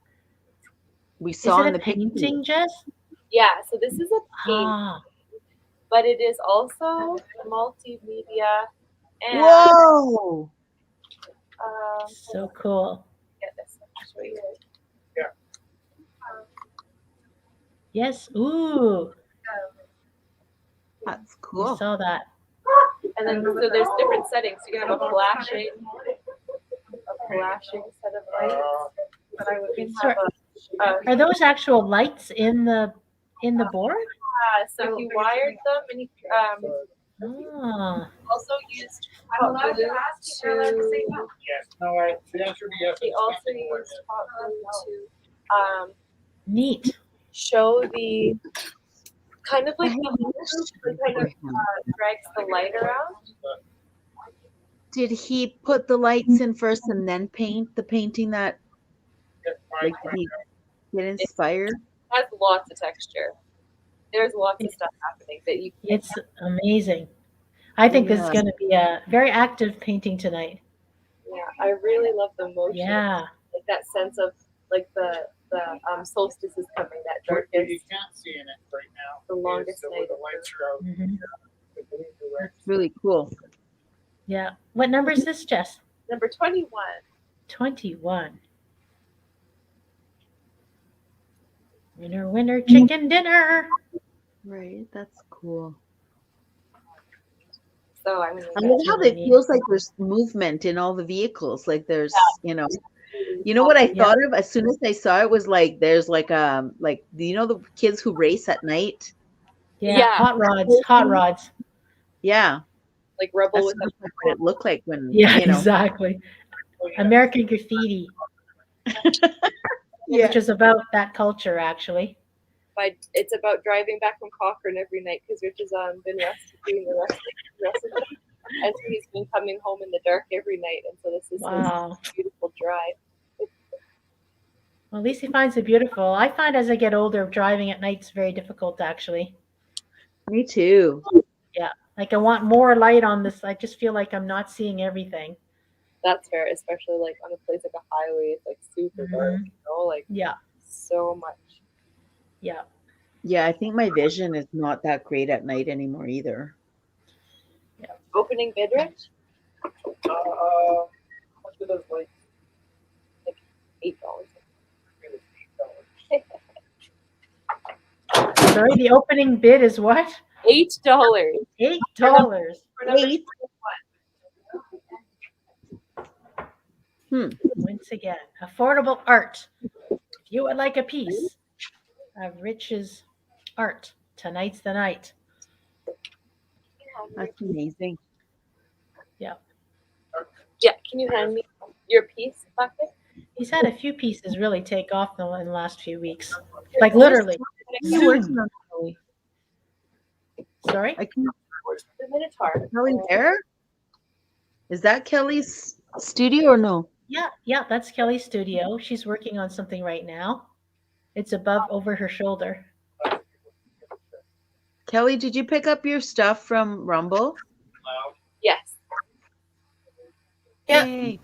S8: We
S3: is
S8: saw
S3: it
S8: in
S3: a
S8: the picture.
S3: painting, Jess?
S1: yeah, so this is a paint,
S3: Ah,
S1: but it is also multimedia and
S8: Whoa!
S3: so cool.
S1: get this. I'll show you.
S3: Yes. Ooh,
S8: That's
S3: I
S8: cool.
S3: saw that.
S1: And then so there's different settings. You can have a flashing set of lights. But I would
S3: Sorry.
S1: have
S3: Are those actual lights in the board?
S1: so he wired them and he
S3: Ah,
S1: also used hot glue to.
S2: Yes. No, the answer to yes.
S1: He
S2: it's
S1: also
S2: something more
S1: used
S2: than-
S1: hot glue to
S3: neat.
S1: show the kind of like
S8: I
S1: the
S8: have a
S1: loop
S8: question
S1: that kind
S8: for
S1: of
S8: him.
S1: drags the light around.
S8: Did he put the lights in first and then paint the painting that like did he get inspired?
S1: Has lots of texture. There's lots of stuff happening that you can't.
S3: It's amazing. I think this is
S8: Yeah.
S3: going to be a very active painting tonight.
S1: Yeah, I really love the motion.
S3: Yeah.
S1: Like that sense of like the solstice is coming. That
S2: What
S1: darkest.
S2: you can't see in it right now.
S1: The longest
S2: is
S1: night
S2: the
S1: of
S2: lights are out.
S3: Mhm.
S2: The blue direct.
S8: That's really cool.
S3: Yeah. What number is this, Jess?
S1: Number 21.
S3: 21. Winner, winner, chicken dinner.
S8: Right, that's cool.
S1: So I mean,
S8: I love how
S3: really
S8: it
S3: neat.
S8: feels like there's movement in all the vehicles. Like there's, you know what I
S3: Yeah.
S8: thought of as soon as I saw it was like there's like the kids who race at night.
S3: Yeah.
S1: Yeah.
S3: Hot rods. Hot rods.
S8: Yeah,
S1: like Rebel
S8: that's
S1: with
S8: sort of like what it looked like when
S3: Yeah,
S8: you know.
S3: exactly. American Graffiti,
S8: Yeah,
S3: which is about that culture, actually.
S1: it's about driving back from Cochrane every night because Rich has been doing the rest of it. And so he's been coming home in the dark every night. And so this is
S3: Wow.
S1: his beautiful drive.
S3: Well, at least he finds it beautiful. I find as I get older, driving at night is very difficult, actually.
S8: me too.
S3: Like I want more light on this. I just feel like I'm not seeing everything.
S1: That's fair, especially like on a place like a highway. It's like super dark, you know, like
S3: Yeah.
S1: so much.
S3: Yeah.
S8: Yeah, I think my vision is not that great at night anymore either.
S1: Opening bid, Rich?
S2: How much are those lights?
S1: $8.
S3: Sorry, the opening bid is what?
S1: $8.
S3: $8.
S1: For number
S8: Wait.
S1: 21.
S3: Once again, affordable art. If you would like a piece of Rich's art, tonight's the night.
S8: That's amazing.
S1: Yeah, can you hand me your piece, bucket?
S3: He's had a few pieces really take off in the last few weeks. Like literally.
S8: What are you working on, Kelly?
S3: Sorry?
S8: I can't.
S1: The Minotaur.
S8: Kelly there? Is that Kelly's studio or no?
S3: Yeah, that's Kelly's studio. She's working on something right now. It's over her shoulder.
S8: Kelly, did you pick up your stuff from Rumble?
S1: Yes.
S7: Yeah.
S8: Yay.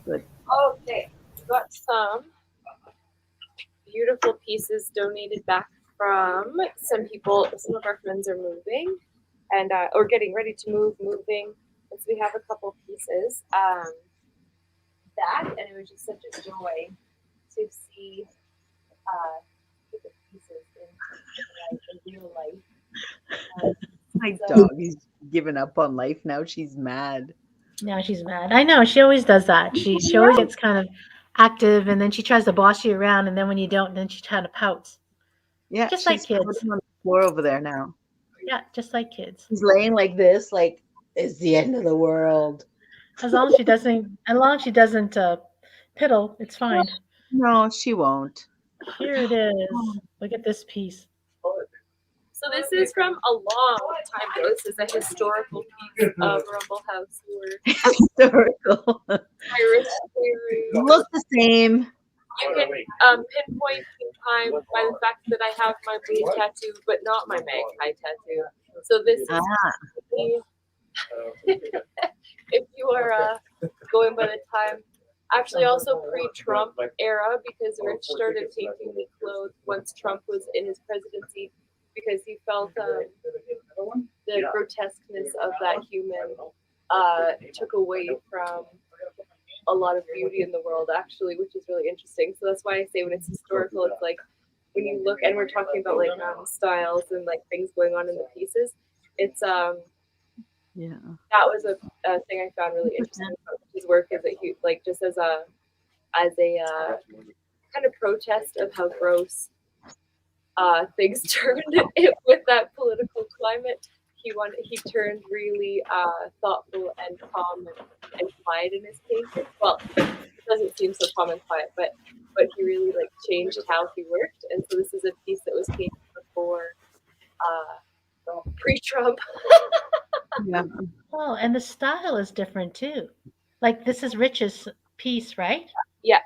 S1: Okay. We got some beautiful pieces donated back from some people. Some of our friends are moving and or getting ready to moving. And so we have a couple pieces. That and it was just such a joy to see the pieces in real life.
S8: My
S1: So-
S8: dog is giving up on life now. She's mad.
S3: Now she's mad. I know. She always does that. She always gets kind of active, and then she tries to boss you around, and then when you don't, then she kind of pouts.
S8: Yeah,
S3: Just like
S8: she's
S3: kids.
S8: floating on the floor over there now.
S3: Yeah, just like kids.
S8: She's laying like this, like it's the end of the world.
S3: As long as she doesn't piddle, it's fine.
S8: No, she won't.
S3: Here it is. Look at this piece.
S1: So this is from a long time ago. This is a historical piece of Rumble House where
S8: Historical.
S1: Irish theory.
S8: Look the same.
S1: You can pinpoint in time by the fact that I have my blue tattoo, but not my magpie tattoo. So this is if you are going by the time, actually also pre-Trump era, because Rich started taking the clothes once Trump was in his presidency because he felt the grotesqueness of that human took away from a lot of beauty in the world, actually, which is really interesting. So that's why I say when it's historical, it's like when you look, and we're talking about like styles and like things going on in the pieces. It's
S8: Yeah.
S1: that was a thing I found really interesting about his work, is that he like just as a kind of protest of how gross things turned with that political climate. He turned really thoughtful and calm and quiet in his painting. Well, it doesn't seem so calm and quiet, but he really like changed how he worked. And so this is a piece that was painted before pre-Trump.
S8: Yeah.
S3: Oh, and the style is different too. Like this is Rich's piece, right?
S1: Yeah.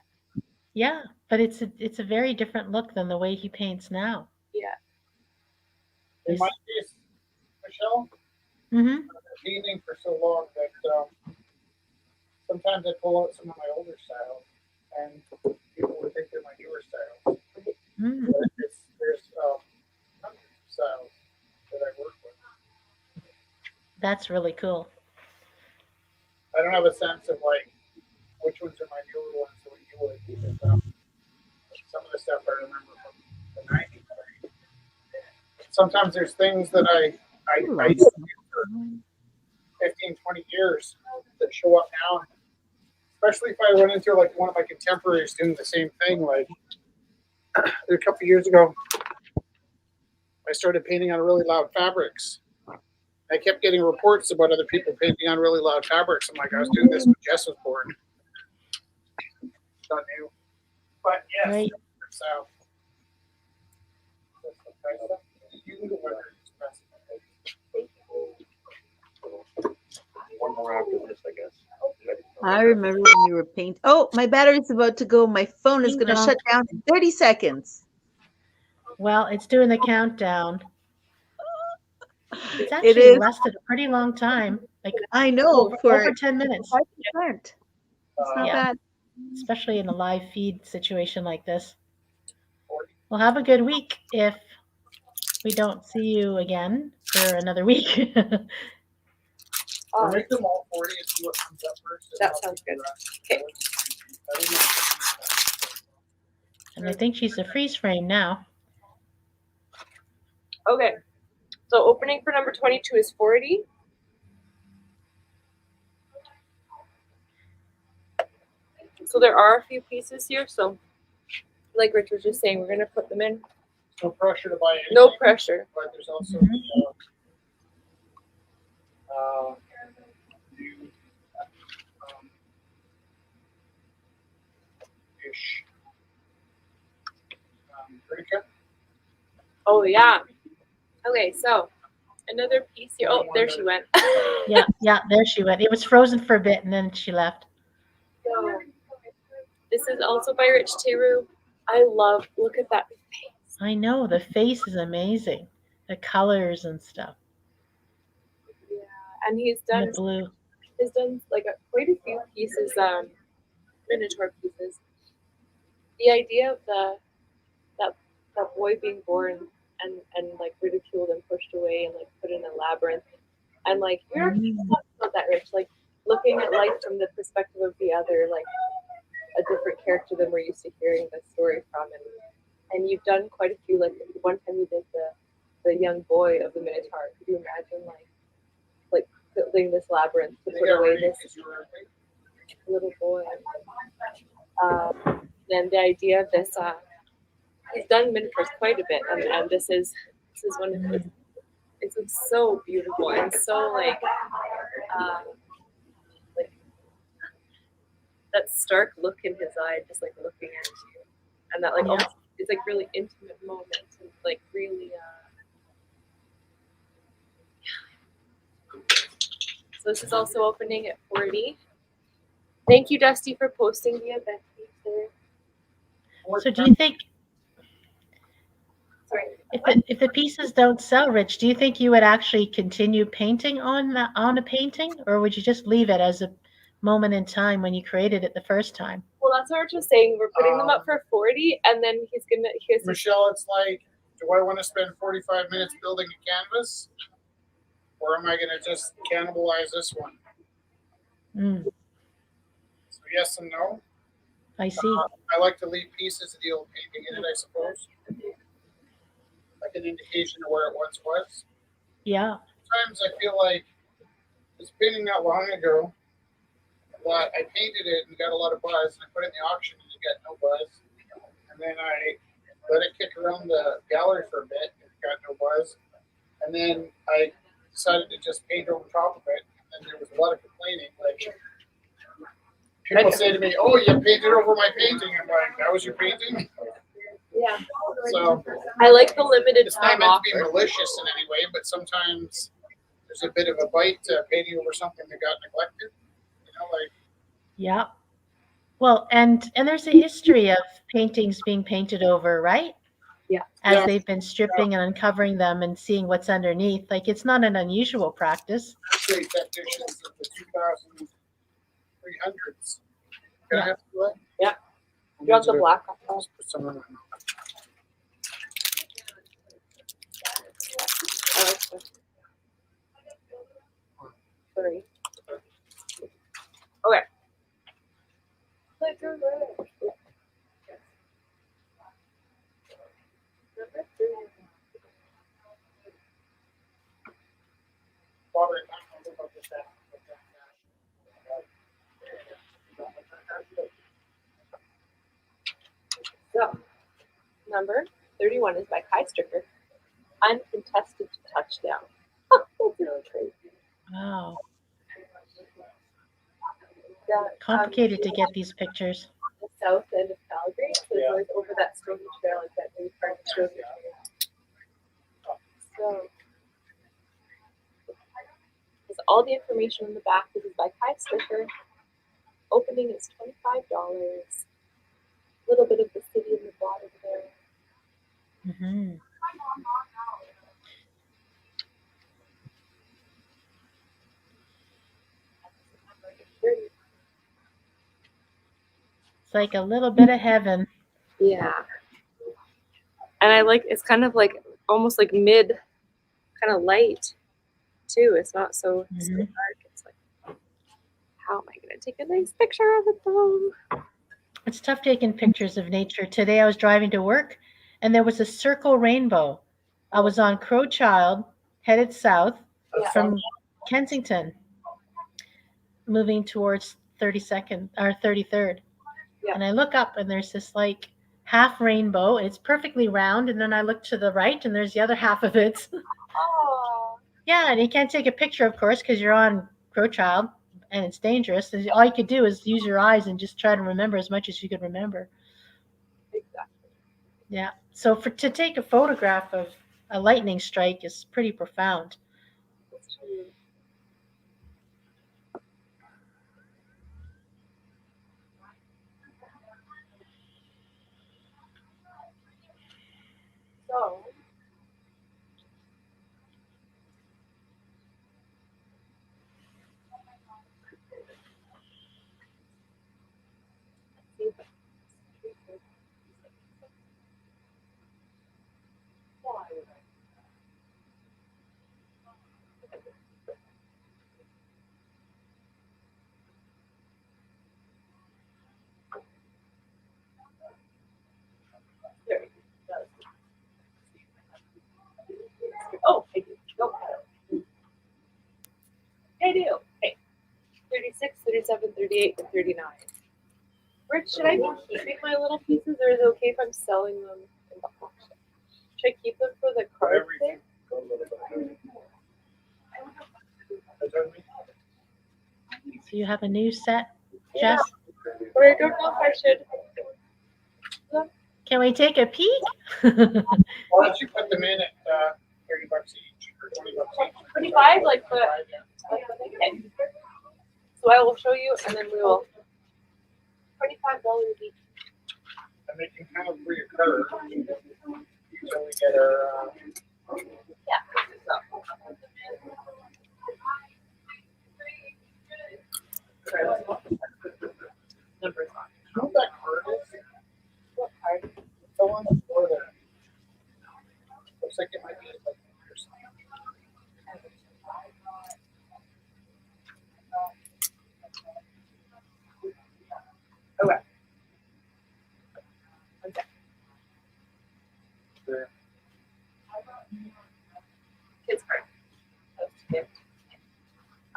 S3: Yeah, but it's a very different look than the way he paints now.
S1: Yeah.
S2: In my case, Michelle,
S3: Mm-hmm.
S2: I've been painting for so long that sometimes I pull out some of my older styles, and people would think they're my newer styles.
S3: Mm.
S2: But there's hundreds of styles that I work with.
S3: That's really cool.
S2: I don't have a sense of like which ones are my newer ones or what you would, because some of the stuff I remember from the 90s. Sometimes there's things that I used to do for 15, 20 years that show up now. Especially if I run into like one of my contemporaries doing the same thing. Like a couple of years ago, I started painting on really loud fabrics. I kept getting reports about other people painting on really loud fabrics. I'm like, I was doing this when Jess was born. Not new. But yes,
S3: Right.
S2: so. You can go whether it's best.
S4: One more after this, I guess.
S8: I remember when we were painting. Oh, my battery's about to go. My phone is going to shut down in 30 seconds.
S3: Well, it's doing the countdown. It's
S8: It
S3: actually
S8: is.
S3: lasted a pretty long time, like
S8: I know. For
S3: over 10 minutes,
S8: 5%. It's not
S3: Yeah.
S8: bad.
S3: especially in a live feed situation like this. Well, have a good week if we don't see you again for another week.
S2: I'll make them all 40 and see what comes up first. and
S1: That
S2: I'll
S1: sounds
S2: do
S1: good.
S2: the rest.
S3: And I think she's a freeze frame now.
S1: Okay. So opening for number 22 is 40. So there are a few pieces here. So like Rich was just saying, we're going to put them in.
S2: No pressure to buy anything.
S1: No pressure.
S2: But there's also
S3: Mhm.
S2: the new ish Vertica.
S1: Oh, yeah. Okay, so another piece here. Oh, there she went.
S3: Yeah, there she went. It was frozen for a bit and then she left.
S1: So, this is also by Rich Teru. I love, look at that face.
S3: I know, the face is amazing. the colors and stuff,
S1: Yeah, and he's
S3: and
S1: done
S3: the blue.
S1: like quite a few pieces, miniature pieces. The idea of that that boy being born and like ridiculed and pushed away and like put in a labyrinth, and like you're not about that rich, like looking at life from the perspective of the other, like a different character than we're used to hearing the story from, and you've done quite a few. Like one time you did the young boy of the Minotaur. Could you imagine like building this labyrinth to put away this little boy? And the idea of this, he's done miniatures quite a bit, and this is one of his. It's so beautiful and so like that stark look in his eye, just like looking at you, and that like
S3: Yeah.
S1: almost, it's like really intimate moment, and like really. So this is also opening at 40. Thank you, Dusty, for posting the event page there.
S3: So do you think
S1: Sorry.
S3: if the pieces don't sell, Rich, do you think you would actually continue painting on a painting, or would you just leave it as a moment in time when you created it the first time?
S1: Well, that's what we're just saying. We're putting them up for 40, and then here's
S2: Michelle, it's like, do I want to spend 45 minutes building a canvas? Or am I going to just cannibalize this one? So yes and no.
S3: I see.
S2: I like to leave pieces of the old painting in it, I suppose. Like an indication of where it once was.
S3: Yeah.
S2: Sometimes I feel like this painting not long ago, that I painted it and got a lot of buzz, and I put it in the auction and it got no buzz. And then I let it kick around the gallery for a bit and it got no buzz. And then I decided to just paint over top of it. And there was a lot of complaining. Like, people say to me, "Oh, you painted over my painting." I'm like, "That was your painting?"
S1: Yeah.
S2: So
S1: I like the limited
S2: it's not
S1: time
S2: meant
S1: offer.
S2: to be malicious in any way, but sometimes there's a bit of a bite to painting over something that got neglected. You know, like.
S3: Yeah. Well, and there's a history of paintings being painted over, right?
S1: Yeah.
S3: As
S2: Yeah.
S3: they've been stripping and uncovering them and seeing what's underneath. Like, it's not an unusual practice.
S2: Actually, technicians of the 2300s. Can I have what?
S1: Yeah. You want the black one?
S2: Just put some on.
S1: I like this. Sorry. Okay.
S2: Father, I don't know about this.
S1: So, number 31 is by Kai Stricker. Uncontested touchdown. Oh, that's really crazy.
S3: Wow.
S1: The,
S3: Complicated to get these pictures.
S1: the south end of Calgary, so it's always over that Stony Trail, like that new part of the Stony Trail. So, there's all the information in the back. This is by Kai Stricker. Opening is $25. A little bit of the city in the bottom there.
S3: Mm-hmm. It's like a little bit of heaven.
S1: Yeah. And I like, it's kind of like almost like mid kind of light too. It's not so, so dark. It's like, how am I going to take a nice picture of it though?
S3: It's tough taking pictures of nature. Today I was driving to work and there was a circle rainbow. I was on Crowchild, headed south from Kensington, moving towards 32nd or 33rd.
S1: Yeah.
S3: And I look up and there's this like half rainbow. It's perfectly round. And then I look to the right and there's the other half of it.
S1: Oh.
S3: Yeah, and you can't take a picture, of course, because you're on Crowchild and it's dangerous. And all you could do is use your eyes and just try to remember as much as you could remember.
S1: Exactly.
S3: Yeah. So to take a photograph of a lightning strike is pretty profound.
S1: That's true. So, 37, 38, and 39. Rich, should I be keeping my little pieces, or is it okay if I'm selling them in the auction? Should I keep them for the card thing?
S3: So you have a new set,
S1: Yeah.
S3: Jess?
S1: Or I don't know if I should.
S3: Can we take a peek?
S2: Why don't you put them in at $30 each or $20 each?
S1: 25, like the.
S2: Yeah.
S1: Okay. So I will show you, and then we will. $25 each.
S2: And they can kind of reoccur. So we get our.
S1: Yeah. Numbers on.
S2: You know what that card is?
S1: What card?
S2: The one for the. Looks like it might be like or something.
S1: Okay. Okay.
S2: There.
S1: Kids card. That's cute.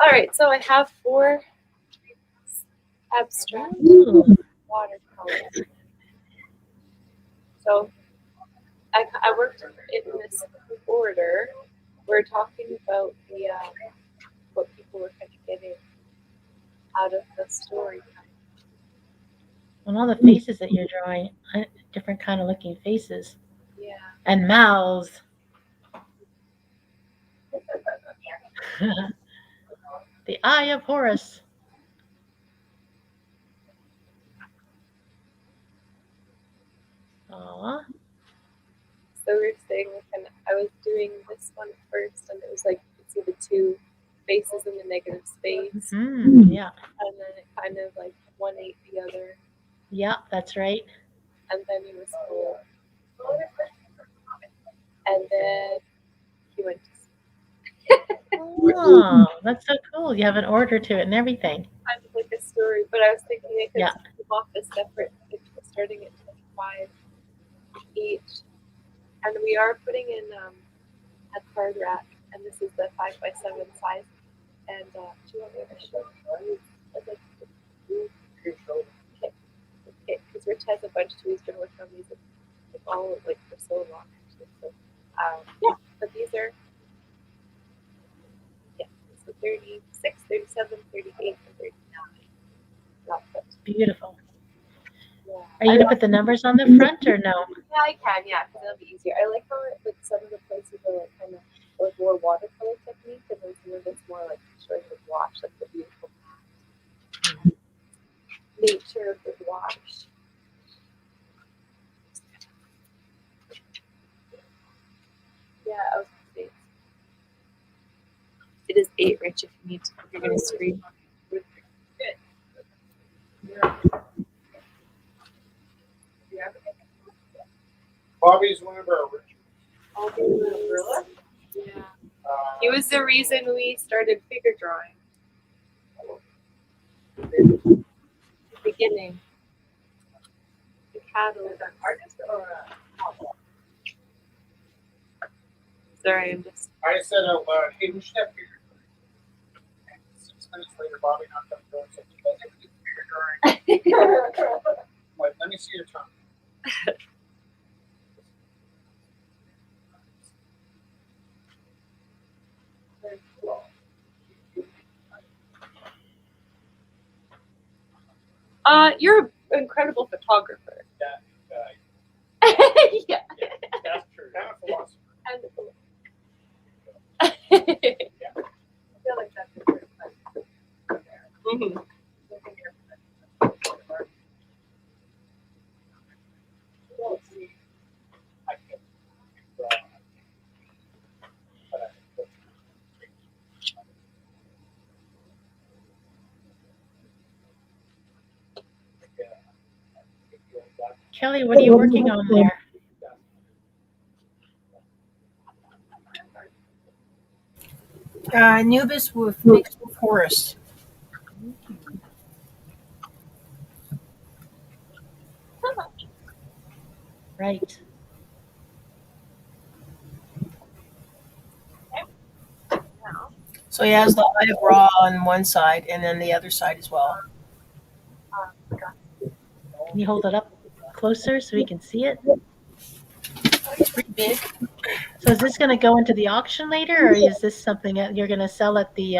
S1: All right, so I have 4 abstract
S3: Ooh,
S1: watercolors. So I worked in this order. We're talking about the what people were kind of getting out of the story.
S3: and all the faces that you're drawing, different kind of looking faces
S1: Yeah.
S3: and mouths. The Eye of Horus. Aw,
S1: So we were saying, and I was doing this one first, and it was like you could see the 2 faces in the negative space,
S3: yeah,
S1: and then it kind of like 1/8 the other,
S3: yeah, that's right.
S1: and then he was full. And then he went to sleep.
S3: Oh, that's so cool. You have an order to it and everything.
S1: Kind of like a story, but I was thinking I could
S3: Yeah.
S1: keep off the separate, starting at 25 each. And we are putting in a card rack, and this is the 5x7 size. And do you want me to show you? Okay, because Rich has a bunch too. He's been working on these all like for so long actually. So yeah, but these are so 36, 37, 38, and 39. Not that.
S3: Beautiful.
S1: Yeah.
S3: Are you gonna put the numbers on the front or no?
S1: Yeah, I can. Yeah, because it'll be easier. I like how like some of the places are like kind of like more watercolor technique, and then some of it's more like showing the wash, like the beautiful nature of the wash. Yeah, I was gonna say it is 8, Rich. If you need to, if you're gonna scream. Good.
S2: Bobby's one of our originals.
S1: Yeah. He was the reason we started figure drawing. The beginning. The catalyst. Artist or sorry, I'm just.
S2: I said out loud, hey, we should have figure drawing. And 6 minutes later, Bobby knocked on the door and said, you guys ever do figure drawing? I'm like, let me see your tongue.
S1: You're an incredible photographer.
S2: Yeah,
S1: Yeah.
S2: that's true. Kind of philosopher.
S1: And I feel like that's a good one.
S2: I can draw. But
S3: Kelly, what are you working on there?
S7: Anubis with mixed with Horus.
S3: Right.
S7: So he has the eye of Ra on one side and then the other side as well.
S3: Can you hold it up closer so we can see it?
S7: It's pretty big.
S3: So is this going to go into the auction later, or is this something that you're going to sell at the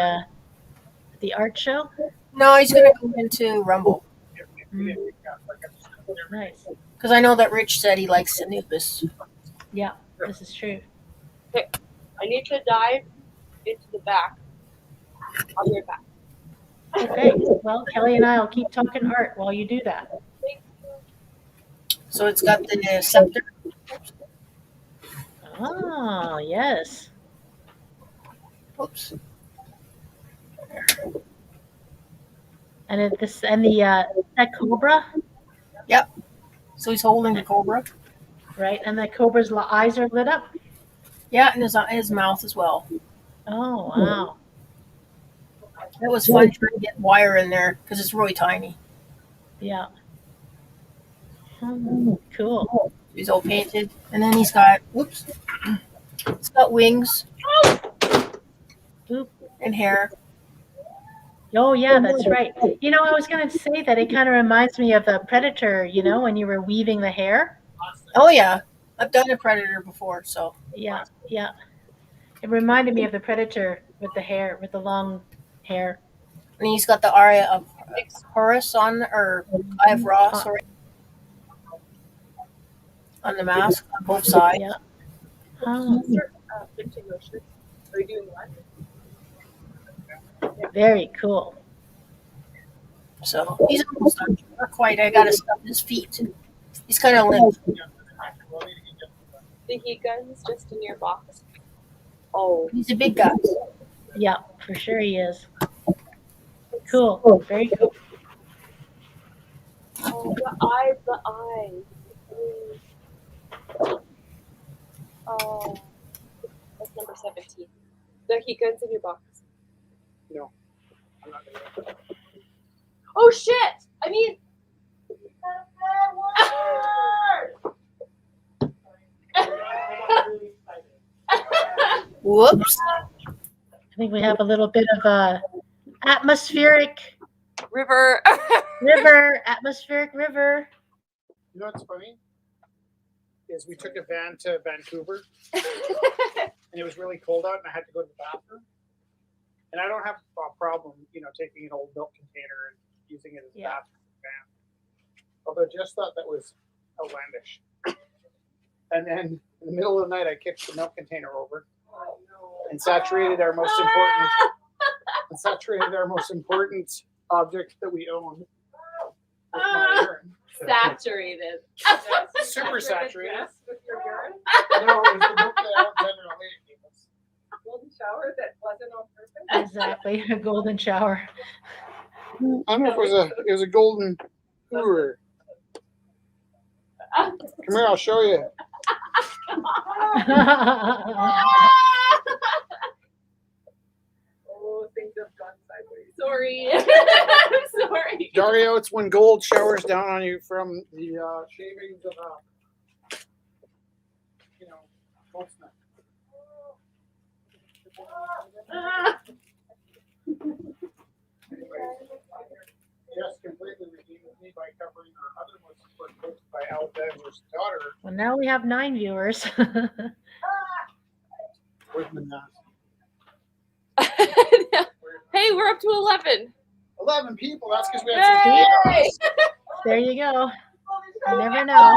S3: art show?
S7: No, he's going to go into Rumble.
S3: Nice.
S7: Because I know that Rich said he likes Anubis.
S3: Yeah, this is true.
S1: I need to dive into the back. I'll be right back.
S3: Okay. Well, Kelly and I will keep talking art while you do that.
S7: So it's got the scepter.
S3: Oh, yes.
S7: Oops.
S3: And that cobra,
S7: So he's holding the cobra.
S3: right? And the cobra's eyes are lit up.
S7: Yeah, and his mouth as well.
S3: Oh, wow.
S7: That was fun trying to get wire in there because it's really tiny.
S3: Yeah. Oh, cool.
S7: He's all painted, and then he's got it's got wings
S3: Oop.
S7: and hair.
S3: Oh, yeah, that's right. You know, I was going to say that it kind of reminds me of a predator, you know, when you were weaving the hair.
S7: Oh yeah, I've done a predator before, so
S3: Yeah, yeah. It reminded me of the predator with the hair, with the long hair.
S7: and he's got the aria of Horus on, or Eye of Ra, sorry, on the mask on both sides.
S3: Yeah. Oh,
S1: Finishing those shirts. Are you doing what?
S3: very cool.
S7: So he's almost done. Not quite. I gotta stuff his feet. He's kind of limp.
S1: The heat gun's just in your box. Oh,
S7: He's a big guy.
S3: Yeah, for sure he is. Cool. Very cool.
S1: oh, the eyes. Oh, that's number 17. The heat gun's in your box.
S2: No, I'm not gonna.
S1: Oh shit! I mean.
S7: Whoops.
S3: I think we have a little bit of a atmospheric
S1: River.
S3: atmospheric river.
S2: You know what's funny? Is we took a van to Vancouver and it was really cold out and I had to go to the bathroom. And I don't have a problem, you know, taking an old milk container and using it as a bathroom van. Although I just thought that was outlandish. And then in the middle of the night, I kicked the milk container over and saturated our most important object that we own. With my urine.
S1: Saturated.
S2: Super saturated.
S5: Yes, with your urine.
S2: No, it was the milk that Alexander Elliott gave us.
S5: Golden shower that wasn't on purpose.
S3: Exactly. A golden shower.
S2: I don't know if it was a golden hooer. Come here, I'll show you.
S5: Oh, things have gone sideways.
S1: Sorry. I'm sorry.
S2: Dario, it's when gold showers down on you from the shavings of goldsmith. Jess completely redeemed me by covering her other most important books by Alexander's daughter.
S3: Well, now we have 9 viewers.
S2: Where's my mask?
S1: Hey, we're up to 11.
S2: 11 people. That's because we had some
S1: Yay!
S3: There you go. You never know.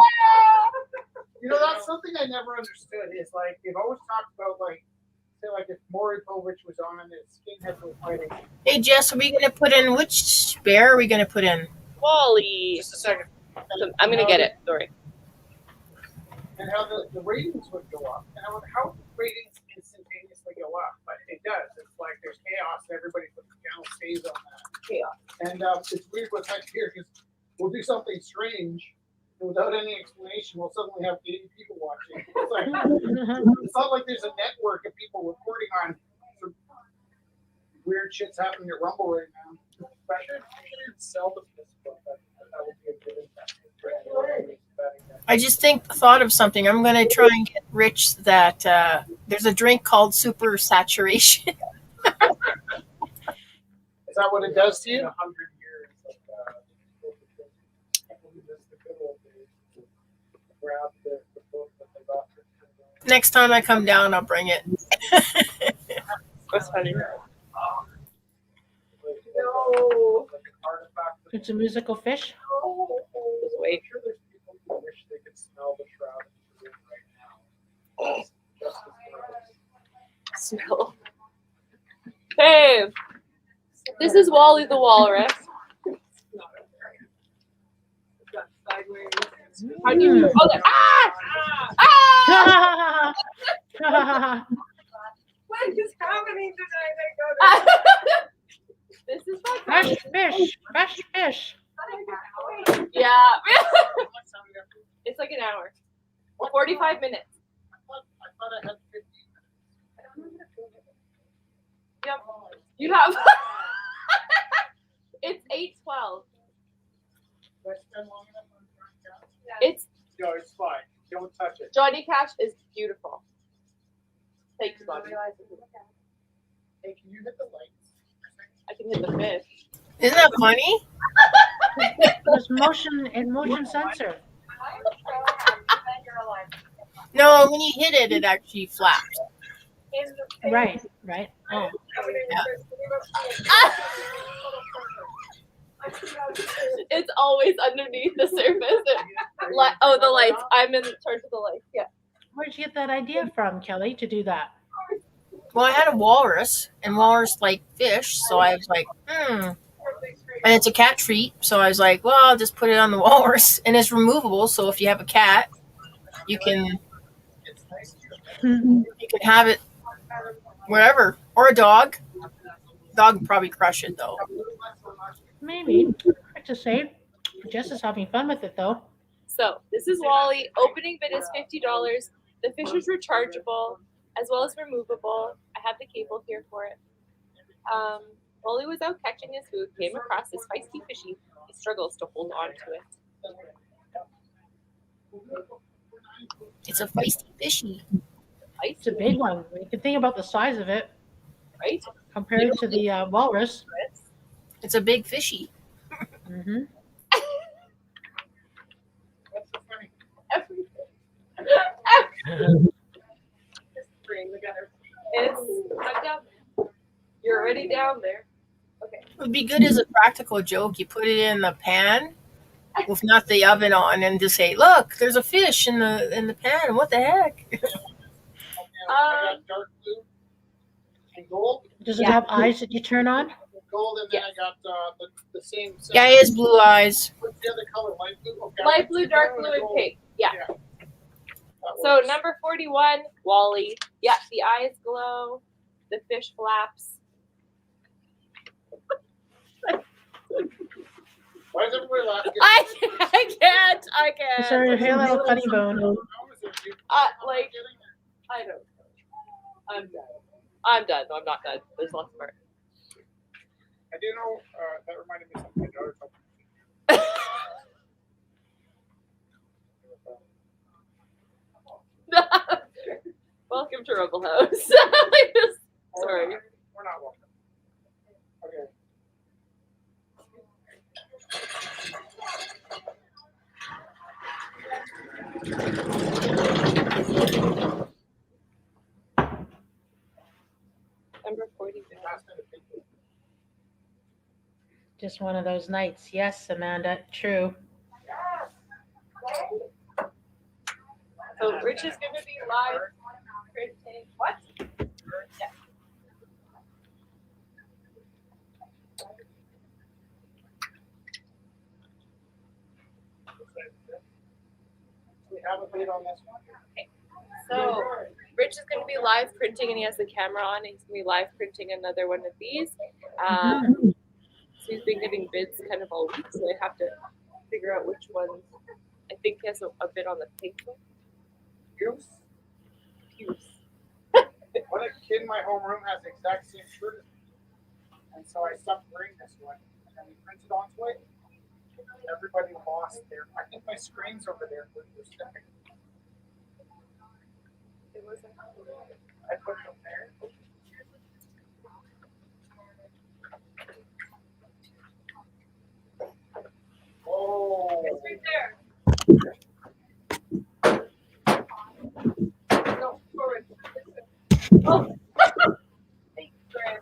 S2: You know, that's something I never understood. Is like they've always talked about say if Maury Povich was on and the skinheads were fighting.
S7: Hey Jess, are we gonna put in which bear are we gonna put in?
S1: Wally.
S2: Just a second.
S1: I'm gonna get it. Sorry.
S2: And how the ratings would go up. And I wonder how do ratings instantaneously go up? But it does. It's like there's chaos and everybody from the channel stays on that.
S1: Chaos.
S2: And it's weird what's happening here because we'll do something strange and without any explanation we'll suddenly have 80 people watching. It's like it's not like there's a network of people reporting on some weird shit's happening at Rumble right now. But I should sell them this book. That would be a good investment.
S7: I just thought of something. I'm gonna try and get Rich that there's a drink called Super Saturation.
S2: Is that what it does to you? 100 years of the good old days. Grab the book that they got.
S7: Next time I come down, I'll bring it.
S1: That's funny.
S2: No.
S3: It's a musical fish.
S1: Just wait.
S2: I'm sure there's people who wish they could smell the shroud in the room right now. Just as gross.
S1: Smell. Hey, this is Wally the Walrus. How do you? Oh, ah! Ah!
S5: What is happening tonight?
S1: This is my
S3: Fresh fish. Fresh fish.
S1: Yeah. It's like an hour. Or 45 minutes.
S2: I thought I had 50.
S1: Yep. You have. It's 8:12.
S2: Did I spend long enough on Johnny Cash?
S1: It's
S2: No, it's fine. Don't touch it.
S1: Johnny Cash is beautiful. Thanks, Bobby.
S2: Hey, can you hit the lights?
S1: I can hit the fish.
S7: Isn't that funny?
S3: There's motion sensor.
S7: No, when you hit it, it actually flaps.
S3: Right. Oh.
S1: It's always underneath the surface. The lights. I'm in charge of the lights. Yeah.
S3: Where'd you get that idea from, Kelly, to do that?
S7: Well, I had a walrus, and walrus like fish, so I was like, And it's a cat treat, so I was like, well, I'll just put it on the walrus, and it's removable, so if you have a cat, you can have it wherever, or a dog. Dog would probably crush it though.
S3: Maybe. Hard to say. Jess is having fun with it, though.
S1: So this is Wally. Opening bid is $50. The fish is rechargeable as well as removable. I have the cable here for it. Wally was out catching his food, came across this feisty fishy. He struggles to hold on to it.
S7: It's a feisty fishy.
S3: It's a big one. You can think about the size of it,
S1: Right?
S3: compared to the walrus.
S7: It's a big fishy.
S3: Mm-hmm.
S2: What's so funny?
S1: I'm down there. You're already down there. Okay.
S7: It would be good as a practical joke. You put it in the pan with not the oven on, and just say, "Look, there's a fish in the pan. What the heck?"
S2: I got dark blue and gold.
S3: Does it have eyes that you turn on?
S2: Gold, and then I got the same.
S7: Yeah, he has blue eyes.
S2: What's the other color? Light blue. Okay.
S1: Light blue, dark blue, and pink. Yeah. So number 41, Wally. Yeah, the eyes glow. The fish flaps.
S2: Why is everybody laughing?
S1: I can't.
S3: It's our little funny bone.
S1: Like, I don't know. I'm done. I'm done. No, I'm not done. There's lots more.
S2: I do know that reminded me of something my daughter told me.
S1: Welcome to Rebel House. Sorry.
S2: We're not welcome. Okay.
S1: Number 40.
S3: Just one of those nights. Yes, Amanda. True.
S1: So Rich is going to be live printing. What? Yeah.
S2: We have a bid on this one.
S1: Okay. So Rich is going to be live printing, and he has the camera on. And he's going to be live printing another one of these. So he's been getting bids kind of all week, so I have to figure out which ones. I think he has a bid on the pink one.
S2: Goose. One kid in my homeroom has the exact same shirt as me. And so I stopped wearing this one. And then we printed onto it. Everybody lost their. I think my screen's over there were sticking.
S1: It wasn't.
S2: I put them there.
S5: right there. No, forward. Oh. Thanks, Graham.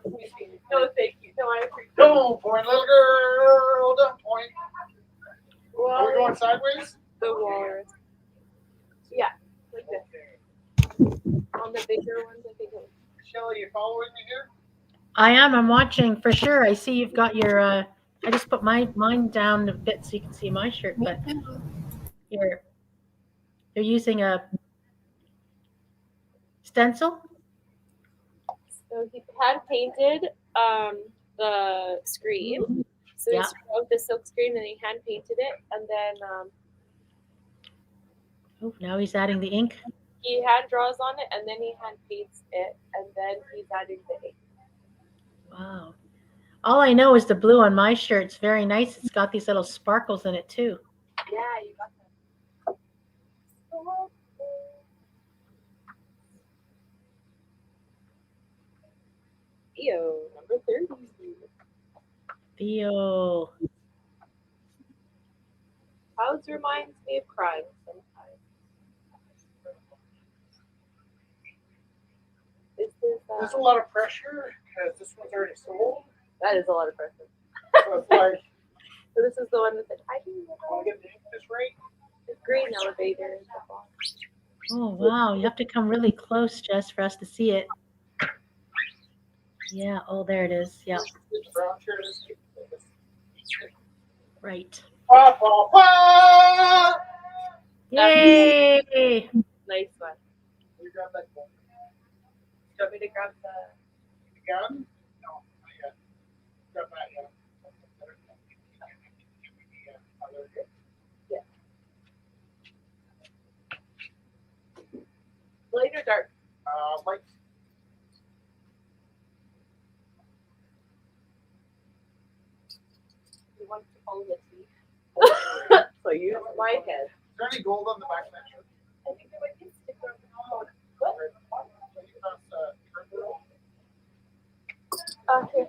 S5: No, thank you. No, I appreciate it.
S2: Don't point, little girl. Don't point. Are we
S1: Wally
S2: going sideways?
S1: the Walrus. Yeah, like this. On the bigger ones, I think it was.
S2: Michelle, are you following me here?
S3: I am. I'm watching for sure. I see you've got your. I just put mine down a bit so you can see my shirt, but you're using a stencil.
S1: So he hand painted the screen. So he
S3: Yeah.
S1: started out with the silk screen and he hand painted it, and then
S3: Oh, now he's adding the ink.
S1: he hand draws on it, and then he hand paints it, and then he's adding the ink.
S3: Wow. All I know is the blue on my shirt. It's very nice. It's got these little sparkles in it too.
S1: Yeah, you got that. Theo, number 30.
S3: Theo.
S1: Clouds reminds me of crying sometimes. This is
S2: There's a lot of pressure because this one's already sold.
S1: that is a lot of pressure.
S2: So it's like,
S1: So this is the one with the tiny
S2: want
S1: little
S2: to get the ink just right?
S1: green elevator.
S3: Oh, wow. You have to come really close, Jess, for us to see it. Yeah. Oh, there it is. Yeah.
S2: The brown shirt is.
S3: Right.
S2: Pa, pa, pa!
S3: Yay!
S1: Nice one.
S2: You grab that gun.
S1: Do you want me to grab the?
S2: Gun? No, not yet. Grab that, yeah.
S1: Light or dark?
S2: Light.
S1: You want to follow the sea. So use my head.
S2: Is there any gold on the back of that shirt?
S1: I think there might be a sticker on the phone. Here.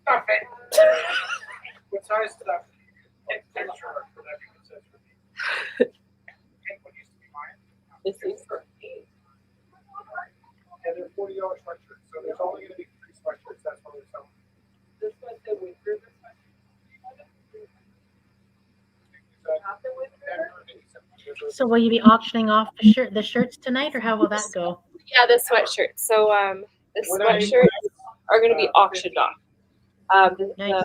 S2: Stuff it. What size stuff? Extra for that because that's for me. Pink one used to be mine.
S1: This is for me.
S2: And they're $40 sweatshirts, so there's only going to be 3 sweatshirts. That's what we're selling.
S1: This one's the Wind River sweater. Not the Wind River?
S3: So will you be auctioning off the shirts tonight, or how will that go?
S1: Yeah, the sweatshirt. So the
S2: What I-
S1: sweatshirts are going to be auctioned off.
S3: Nice.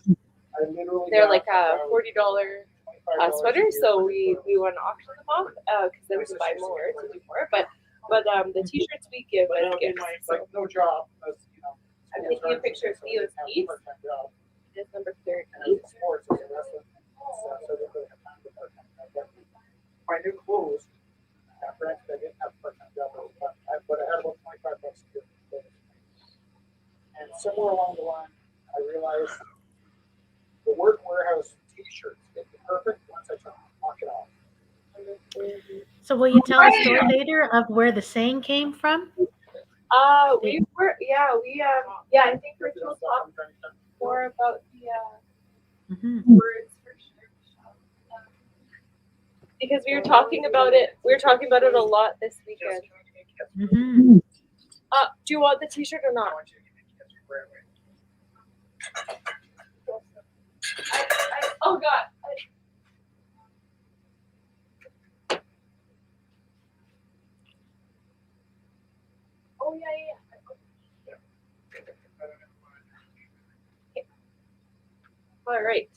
S2: I literally
S1: They're
S2: got
S1: like a
S2: about
S1: $40
S2: $25
S1: sweater,
S2: a year
S1: so
S2: for
S1: we want to auction them off because then we can buy more to do more. But the t-shirts we give
S2: But
S1: as
S2: it'll be
S1: gifts.
S2: my,
S1: So
S2: like, no job, because, you know.
S1: I'm taking a picture of Theo's piece. It's number 30.
S2: And sports is a wrestling. So they really have time for part-time job. My new clothes, granted, I didn't have a part-time job, but I had about $25 a year. And somewhere along the line, I realized the work warehouse t-shirts fit the perfect once I knock it off.
S3: So will you tell the story later of where the saying came from?
S1: We were I think Rachel will talk more about the
S3: Mm-hmm.
S1: words for sure. Because we were talking about it. We were talking about it a lot this weekend.
S3: Mm-hmm.
S1: Do you want the t-shirt or not? Oh God. Oh yeah. All right.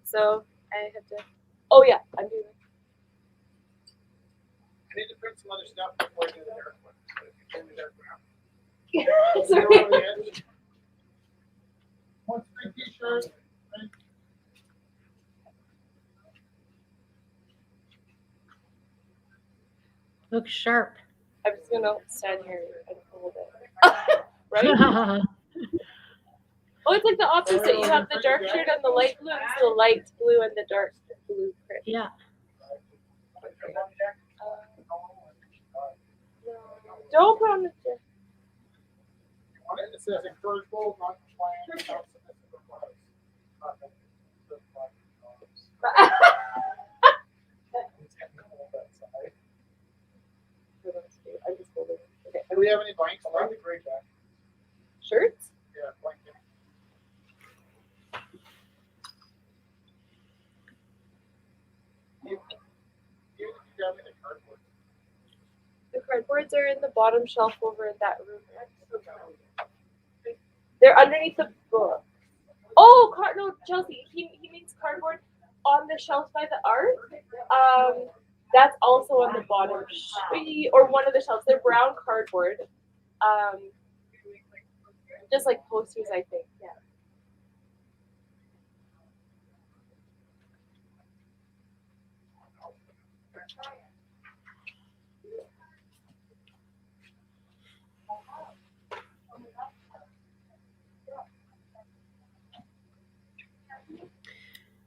S1: So I have to. Oh yeah, I'm doing it.
S2: I need to print some other stuff before I do the dark one. But if you turn the dark one out.
S1: Sorry.
S2: One free t-shirt.
S3: Looks sharp.
S1: I'm just gonna stand here and hold it. Right? Oh, it's like the opposite. You have the dark shirt and the light blue. It's the light blue and the dark blue print.
S3: Yeah.
S1: Don't put on the chair.
S2: On it, it says encourageable, non-compliant, non-submissive requests.
S1: I just hold it. Okay.
S2: Do we have any blanks? That'd be great, Jack.
S1: Shirts?
S2: Yeah, blank. You got me the cardboard.
S1: The cardboards are in the bottom shelf over in that room. They're underneath the book. Oh, no, Chelsea. He means cardboard on the shelf by the art. That's also on the bottom, or one of the shelves. They're brown cardboard. Just like posters, I think. Yeah.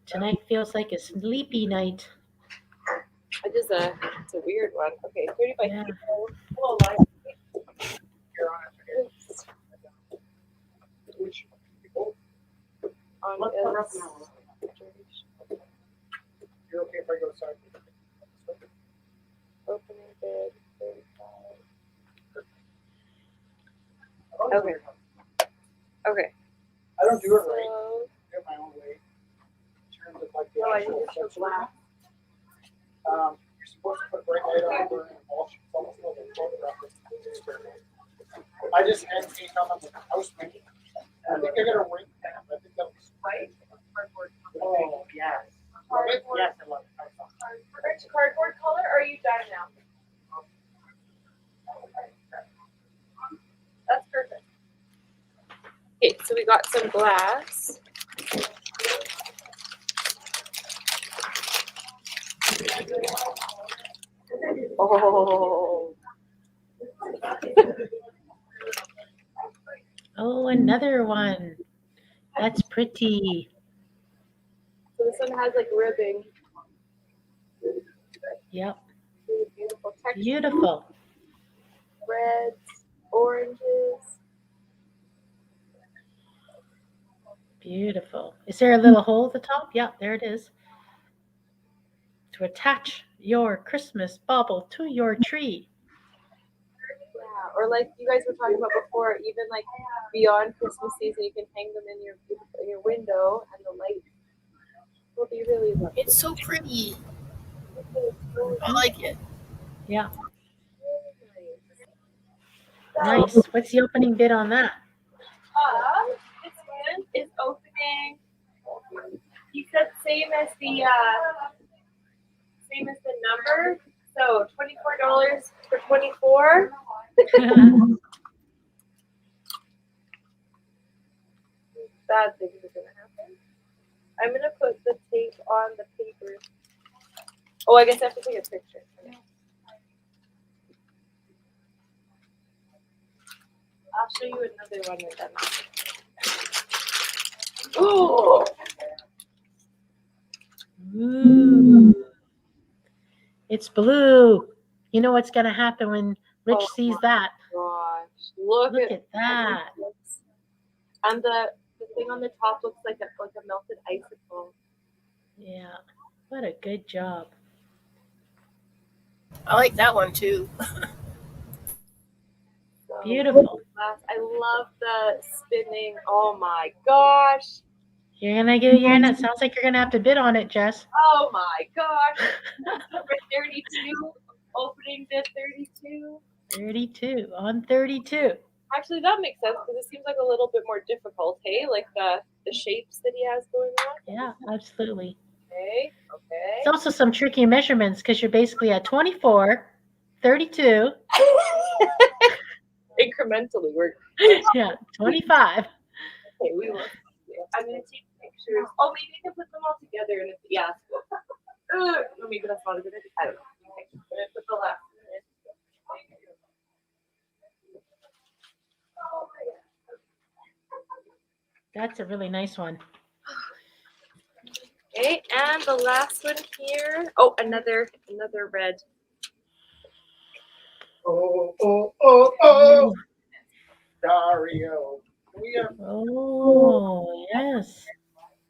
S3: Tonight feels like a sleepy night.
S1: It's a weird one. Okay, 30 by
S3: Yeah.
S1: 50. Oh,
S2: Here on it. Which people?
S1: on
S2: What
S1: is-
S2: rough now? You're okay if I go outside?
S1: opening bid 35.
S2: Okay.
S1: Okay.
S2: I don't do it right.
S1: So,
S2: I do it my own way. In terms of like the
S1: no, I
S2: actual
S1: need to show
S2: accessory.
S1: black.
S2: You're supposed to put bright light on where it almost like a photograph. I just hand paint on the house paint. I think I got a ring. I think that was
S6: White cardboard.
S2: Oh,
S6: Yes.
S2: Yes, I love it.
S1: Rich cardboard color, or are you done now? That's perfect. Okay, so we got some glass. Oh.
S3: Oh, another one. That's pretty.
S1: So this one has like ribbing.
S3: Yep.
S1: Really beautiful texture.
S3: Beautiful.
S1: Reds, oranges.
S3: Beautiful. Is there a little hole at the top? Yeah, there it is. To attach your Christmas bauble to your tree.
S1: Yeah, or like you guys were talking about before, even like beyond Christmas season, you can hang them in your window, and the light will be really lovely.
S7: It's so pretty. I like it.
S3: Yeah. Nice. What's the opening bid on that?
S1: This one is opening. He said same as the number. So $24 for 24. Bad things are gonna happen. I'm gonna put the tape on the paper. Oh, I guess I have to take a picture. I'll show you another one with them. Oh,
S3: Ooh. It's blue. You know what's going to happen when Rich
S1: Oh
S3: sees
S1: my
S3: that?
S1: gosh! Look
S3: Look at that.
S1: And the thing on the top looks like a melted icicle.
S3: Yeah. What a good job.
S7: I like that one too.
S1: So
S3: Beautiful.
S1: I love the spinning. Oh my gosh!
S3: Sounds like you're gonna have to bid on it, Jess.
S1: Oh my gosh! Number 32, opening bid 32.
S3: 32 on 32.
S1: Actually, that makes sense because it seems like a little bit more difficult. Hey, like the shapes that he has going on.
S3: Yeah, absolutely.
S1: Okay.
S3: It's also some tricky measurements because you're basically at 24, 32,
S1: Incrementally, we're
S3: yeah, 25.
S1: okay. We will. I'm gonna take pictures. Oh, maybe I can put them all together and yeah. No, maybe that's not a good idea. I don't know. Okay. I'm gonna put the last one in. Oh my God.
S3: That's a really nice one.
S1: Okay, and the last one here. Oh, another red.
S2: Oh, Dario. We have
S3: Oh, yes.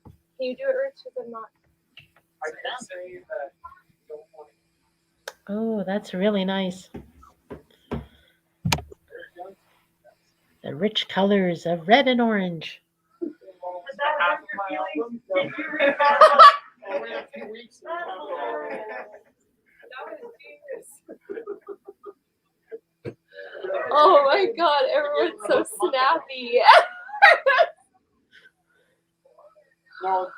S1: Can you do it, Rich? Because I'm not.
S2: I can't say that. Don't want it.
S3: Oh, that's really nice. The rich colors of red and orange.
S2: Almost half of my album. Only a few weeks. And we have
S1: Oh my God! Everyone's so snappy.
S2: No,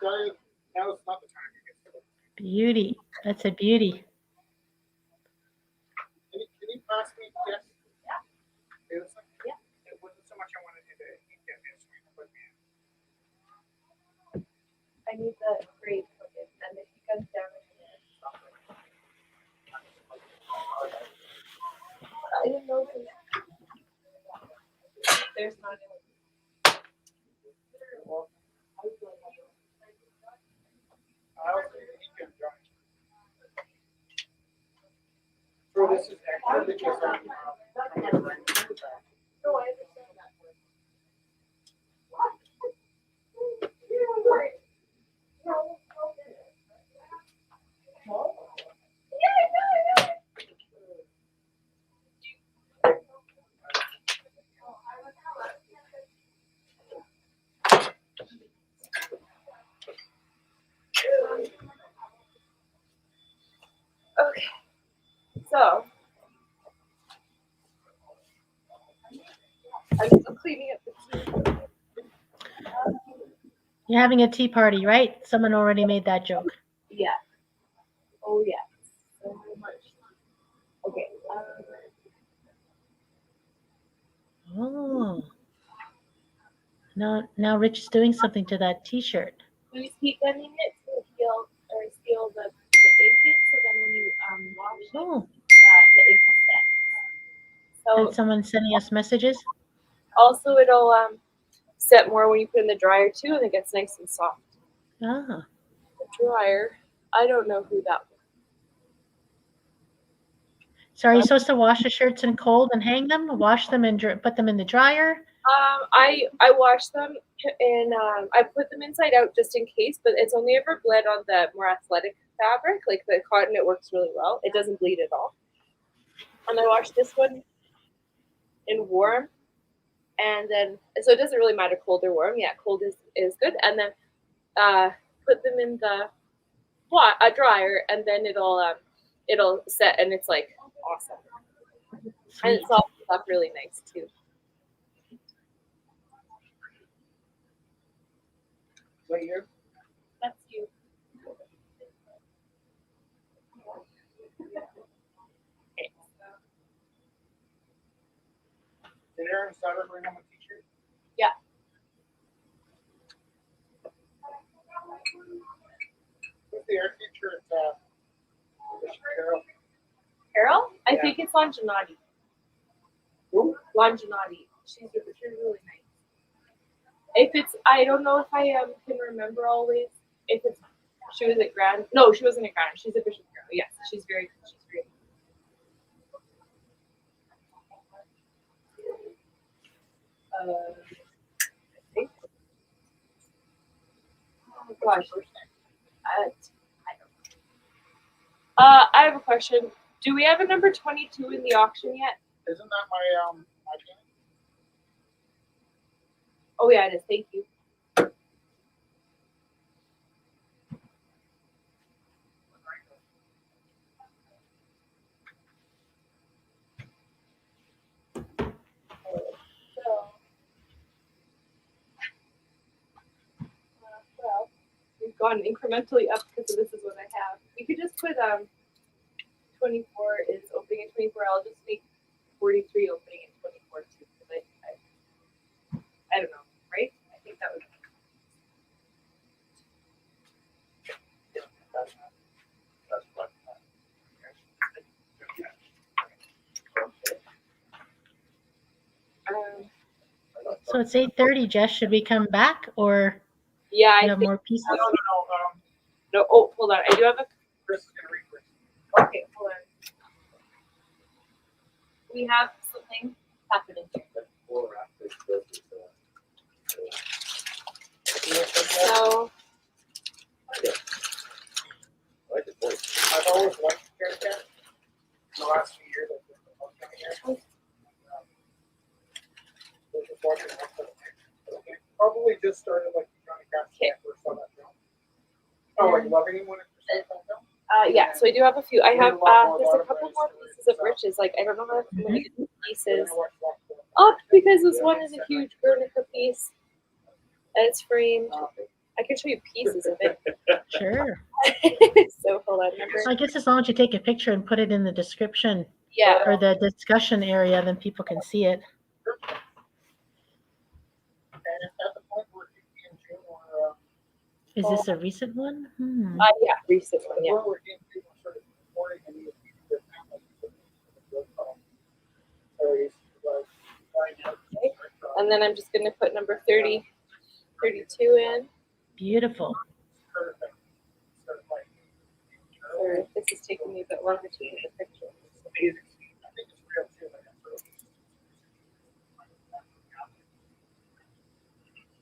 S2: now it's not the time to get started.
S3: Beauty. That's a beauty.
S2: Can you pass me this? Yeah. It wasn't so much I wanted you to get this. But
S1: I need the grade cookie, and if he comes down, I didn't know there's not any.
S2: I'll say that he can join. So this is extra because I'm going to bring it back.
S1: No, I understand that. Okay, so I'm still cleaning up the tea.
S3: You're having a tea party, right? Someone already made that joke.
S1: Yeah. Oh yeah. So much. Okay.
S3: Oh. Now Rich is doing something to that T-shirt.
S1: Who's heat gunning it to heal or seal the ink in, so then when you wash it,
S3: Oh,
S1: the ink sets. So
S3: and someone sending us messages.
S1: also it'll set more when you put it in the dryer too, and it gets nice and soft.
S3: Ah.
S1: The dryer. I don't know who that was.
S3: So are you supposed to wash the shirts in cold and hang them? Wash them and put them in the dryer?
S1: I wash them and I put them inside out just in case, but it's only ever bled on the more athletic fabric, like the cotton. It works really well. It doesn't bleed at all. And I wash this one in warm, and then so it doesn't really matter cold or warm. Yeah, cold is good. And then put them in the dryer, and then it'll set, and it's like awesome. And it softens up really nice too.
S2: Is that you?
S1: That's you.
S2: Did Aaron Sutter bring home a t-shirt?
S1: Yeah.
S2: Who's the art teacher at Carol?
S1: Carol? I
S2: Yeah.
S1: think it's Longinati.
S2: Who?
S1: Longinati. She's really nice. If it's, I don't know if I can remember always. If it's, she was at Grand. No, she wasn't at Grand. She's at Bishop Carroll. Yes, she's very. I think. Oh gosh. I don't know. I have a question. Do we have a number 22 in the auction yet?
S2: Isn't that my pen?
S1: Oh yeah, it is. Thank you. Well, we've gone incrementally up because this is what I have. We could just put 24 is opening at 24. I'll just make 43 opening at 24 too, because I don't know, right? I think that would.
S4: That's what.
S3: So it's 8:30, Jess. Should we come back or
S1: Yeah,
S3: you
S1: I
S3: have
S1: think.
S3: more pieces?
S2: No.
S1: No, oh, hold on. I do have a.
S2: Chris is gonna read this.
S1: Okay, hold on.
S5: we have something happening here.
S1: So
S4: I like the voice.
S2: I've always liked Carrot Cat. The last few years, I've been coming here. Just watching it. Probably just started like Johnny Cash first saw that film. Oh, like loving him when it first saw that film?
S1: yeah, so I do have a few. I have there's a couple more pieces of Rich's. Like I don't know if I'm gonna get the pieces up because this one is a huge Guernica piece. And it's framed. I can show you pieces of it.
S3: Sure.
S1: So hold on, number.
S3: I guess as long as you take a picture and put it in the description
S1: Yeah.
S3: or the discussion area, then people can see it.
S2: And at the point where in June or
S3: Is this a recent one? Hmm.
S1: Yeah, recent one. Yeah.
S2: we're in June, we're sort of recording and you see the family.
S1: And then I'm just gonna put number 30, 32 in.
S3: Beautiful.
S1: Or this is taking me a bit longer to get the picture.
S2: Amazing. I think it's real too.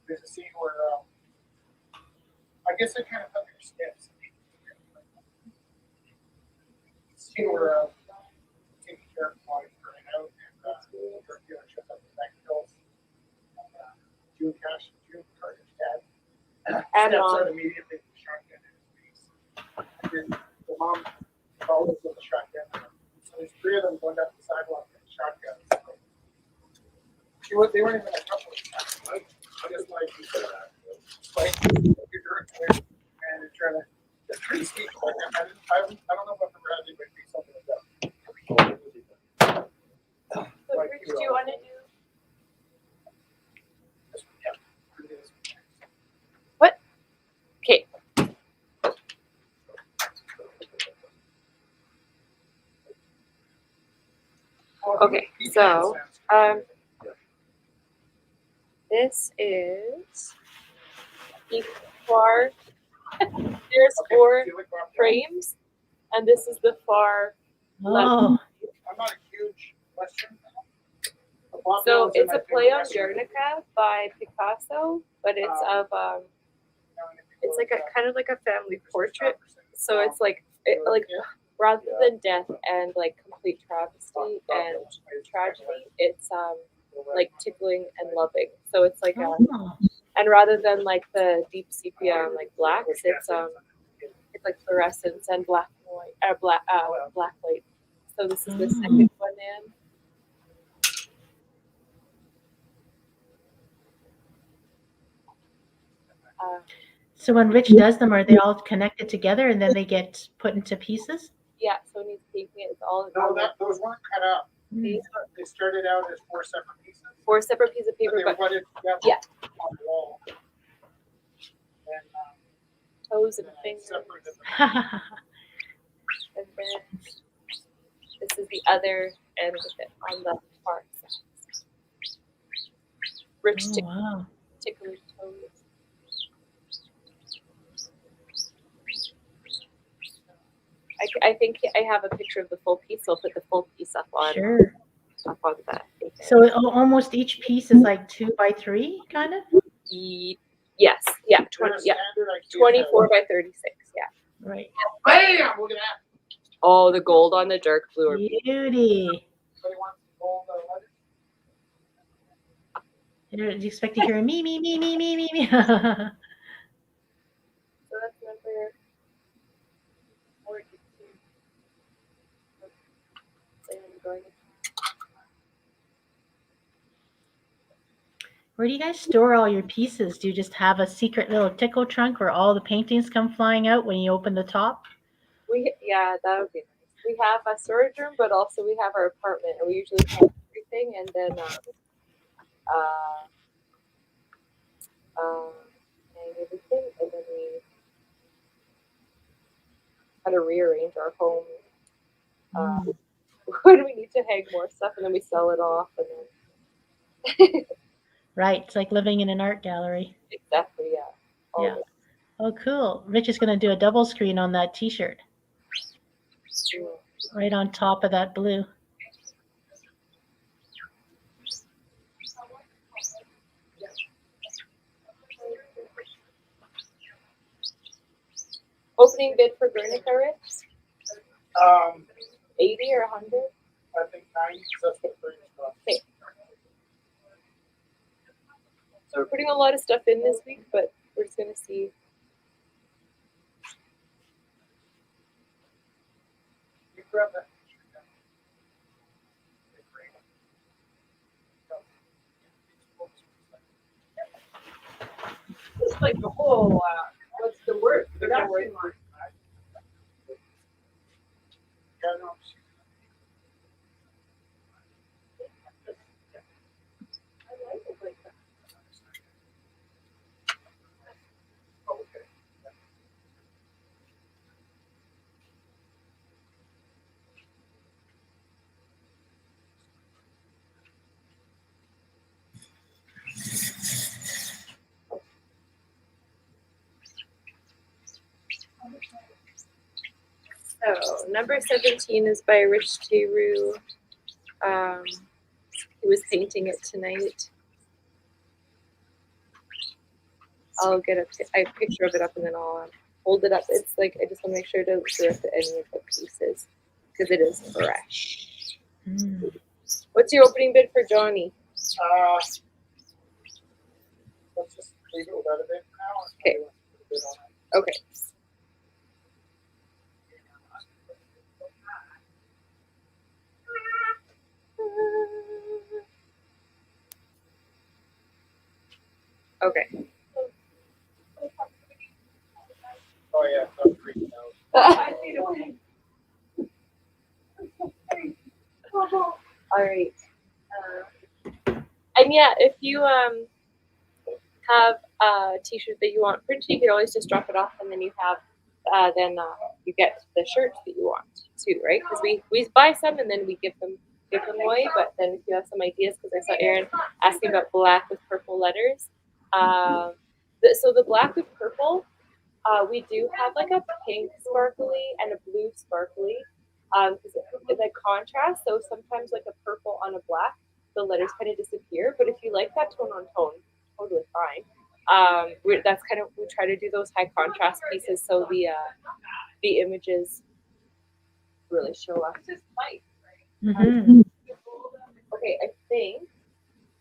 S2: There's a scene where I guess I kind of understand. Scene where taking care of Wally burning out and drug dealer shows up in bank bills. June Carter's dad
S1: And
S2: steps out immediately with the shotgun in his face. And then the mom follows with the shotgun. So there's three of them going down the sidewalk with shotguns. They weren't even a couple of shots. I just like you said that. Like you're doing clear and you're trying to. It's pretty steep. Like, I don't know about the Bradley, but it'd be something like that.
S1: So
S2: Like,
S1: Rich, do you want to do?
S2: This one, yeah. This one.
S1: What? Okay. Okay, so this is the far. There's four frames, and this is the far.
S3: Oh,
S2: I'm not a huge Western fan.
S1: So it's a play on Guernica by Picasso, but it's of it's like a kind of like a family portrait. So it's like rather than death and like complete travesty and tragedy, it's like tickling and loving. So it's like
S3: oh.
S1: and rather than like the deep sepia and like blacks, it's like fluorescence and black and white, black light. So this is the second one in.
S3: So when Rich does them, are they all connected together and then they get put into pieces?
S1: Yeah, so when he's taking it, it's all
S2: No, those weren't cut up. They started out as four separate pieces.
S1: four separate pieces of paper,
S2: They
S1: but
S2: were put together
S1: yeah.
S2: on the wall. And
S1: toes and
S2: then I
S1: fingers.
S2: separated them.
S1: And then this is the other end of it on the far side. Rich
S3: Oh, wow.
S1: ticklish toes. I think I have a picture of the full piece, so I'll put the full piece up on
S3: Sure.
S1: that.
S3: So almost each piece is like 2 by 3, kind of?
S1: Yes, yeah, 20, yeah, 24 by 36, yeah.
S3: Right.
S2: Bam! Look at that.
S1: Oh, the gold on the dark blue. Are
S3: Beauty.
S2: Anybody want gold letters?
S3: Do you expect to hear me?
S1: So that's number 42.
S3: Where do you guys store all your pieces? Do you just have a secret little tickle trunk where all the paintings come flying out when you open the top?
S1: Yeah, that would be nice. We have a storage room, but also we have our apartment, and we usually have everything, and then hang everything, and then we kind of rearrange our home. When we need to hang more stuff, and then we sell it off, and then
S3: Right. It's like living in an art gallery.
S1: exactly, yeah. All
S3: Yeah. Oh, cool. Rich is going to do a double screen on that t-shirt
S1: the-
S3: right on top of that blue.
S1: Opening bid for Guernica, Rich? 80 or 100?
S2: I think 90, that's what brings cost.
S1: Okay. So we're putting a lot of stuff in this week, but we're just gonna see.
S2: You grab that.
S5: It's like the whole, what's the word? Production line.
S2: Yeah, no.
S5: I like it like that.
S2: Okay.
S1: So number 17 is by Rich Teru. He was painting it tonight. I'll get a picture of it up and then I'll hold it up. It's like I just want to make sure to rip any of the pieces because it is fresh. What's your opening bid for Johnny?
S2: Let's just leave it without a bid now.
S1: Okay. Okay. Okay.
S2: Oh yeah, it's up 3,000.
S5: I see the way.
S1: All right. And yeah, if you have a T-shirt that you want printed, you can always just drop it off, and then you have you get the shirts that you want too, right? Because we buy some and then we give them away. But then if you have some ideas, because I saw Aaron asking about black with purple letters. So the black with purple, we do have like a pink sparkly and a blue sparkly. Because it's like contrast. So sometimes like a purple on a black, the letters kind of disappear. But if you like that tone on tone, totally fine. That's kind of, we try to do those high contrast pieces so the images really show up.
S3: Mm-hmm.
S1: Okay, I think.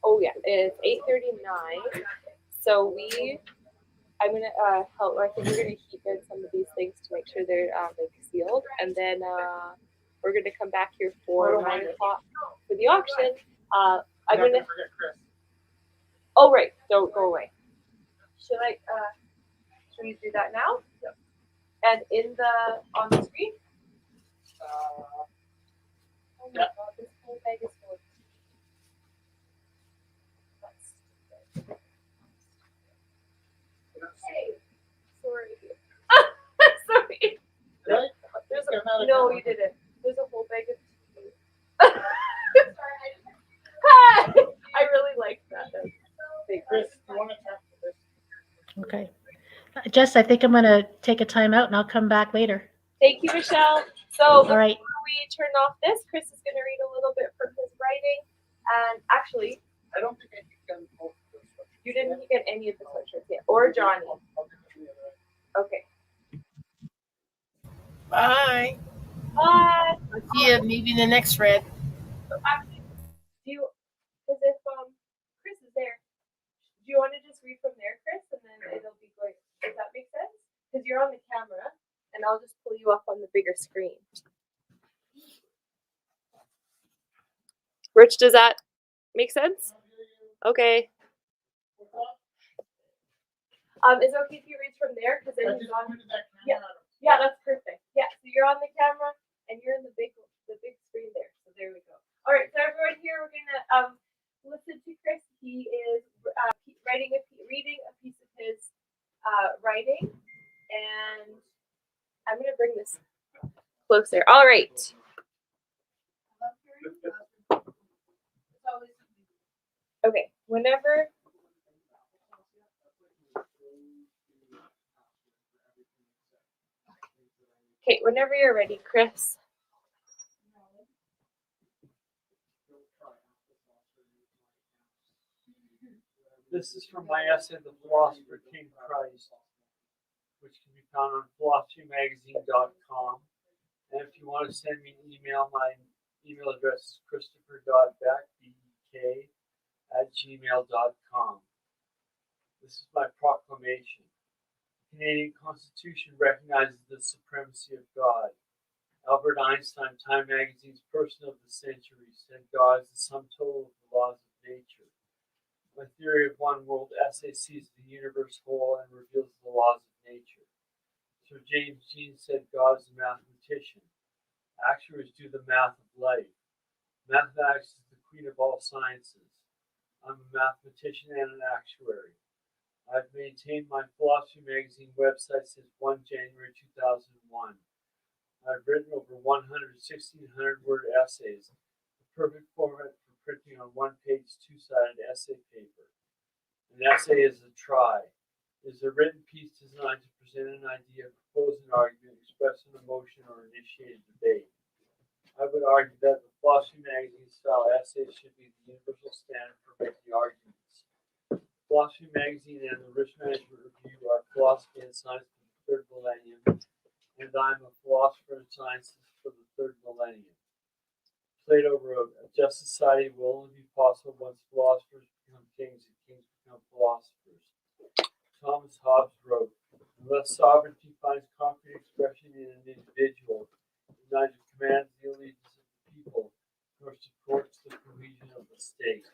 S1: Oh yeah, it's 8:39. So I'm gonna help. I think we're gonna heat in some of these things to make sure they're like sealed, and then we're gonna come back here for 9 o'clock for the auction. I'm gonna.
S2: Forget Chris.
S1: Oh right, don't go away. Should we do that now?
S2: Yep.
S1: And on the screen? Oh my
S2: Yeah.
S1: god, this whole bag is full. Hey, sorry. Sorry.
S2: Really?
S1: There's
S2: Get another
S1: no,
S2: one.
S1: you didn't. There's a whole bag of cheese. I really like that. Big.
S2: Chris, you want to talk to this?
S3: Okay. Jess, I think I'm going to take a time out and I'll come back later.
S1: Thank you, Michelle. So
S3: All right.
S1: before we turn off this, Chris is going to read a little bit from his writing. And actually,
S2: I don't think I can both of those sweatshirts.
S1: you didn't get any of the sweatshirts yet, or Johnny.
S2: I'll do the other.
S1: Okay.
S7: Bye.
S1: Bye.
S7: I'll see you maybe in the next thread.
S1: So actually, because if Chris is there, do you want to just read from there, Chris, and then it'll be going? Does that make sense? Because you're on the camera, and I'll just pull you up on the bigger screen. Rich, does that make sense? Okay. Is it okay if you read from there? Because then he's on. Yeah. Yeah, that's perfect. Yeah, so you're on the camera and you're in the big screen there. So there we go. All right, so everyone here, we're gonna listen to Chris. He is reading a piece of his writing, and I'm gonna bring this closer. All right. Okay. Whenever. Okay, whenever you're ready, Chris.
S9: This is from my essay, The Philosopher King Christ. which can be found on philosophymagazine.com. And if you want to send me an email, my email address is christopher.beck, BEK@gmail.com. This is my proclamation. The Canadian Constitution recognizes the supremacy of God. Albert Einstein, Time Magazine's Person of the Century, said God is the sum total of the laws of nature. My theory of one world essay sees the universe whole and reveals the laws of nature. Sir James Jean said God is a mathematician. Actuaries do the math of life. Mathematics is the queen of all sciences. I'm a mathematician and an actuary. I've maintained my Philosophy Magazine website since 1 January 2001. I've written over 1,600-word essays, the perfect format for printing on one-page, two-sided essay paper. An essay is a try. It is a written piece designed to present an idea, propose an argument, express an emotion, or initiate a debate. I would argue that the Philosophy Magazine-style essays should be the universal standard for making arguments. Philosophy Magazine and the Rich Management Review are philosophy and science for the third millennium, and I'm a philosopher in sciences for the third millennium. Plato wrote, a just society will only be possible once philosophers become kings and kings become philosophers. Thomas Hobbes wrote, unless sovereignty finds concrete expression in an individual, it neither commands the allegiance of the people nor supports the cohesion of the state.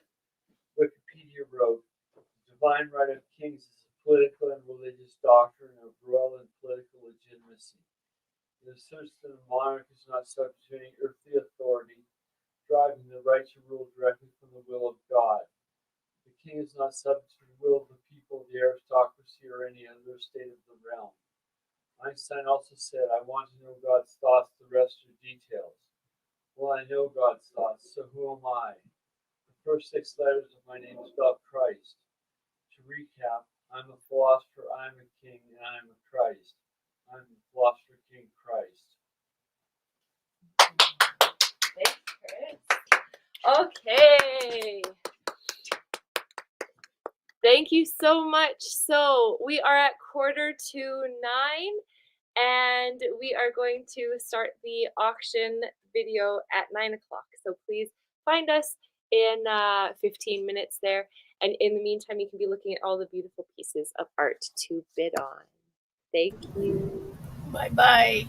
S9: Wikipedia wrote, the divine right of kings is a political and religious doctrine of royal and political legitimacy. It asserts that a monarch is not subject to any earthly authority, driving the right to rule directly from the will of God. The king is not subject to the will of the people, the aristocracy, or any other state of the realm. Einstein also said, I want to know God's thoughts, the rest are details. Well, I know God's thoughts, so who am I? The first 6 letters of my name spell Christ. To recap, I'm a philosopher, I'm a king, and I'm a Christ. I'm the philosopher king Christ.
S5: Thanks, Chris. Okay. Thank you so much. So we are at 8:45, and we are going to start the auction video at 9 o'clock. So please find us in 15 minutes there. And in the meantime, you can be looking at all the beautiful pieces of art to bid on. Thank you.
S7: Bye bye.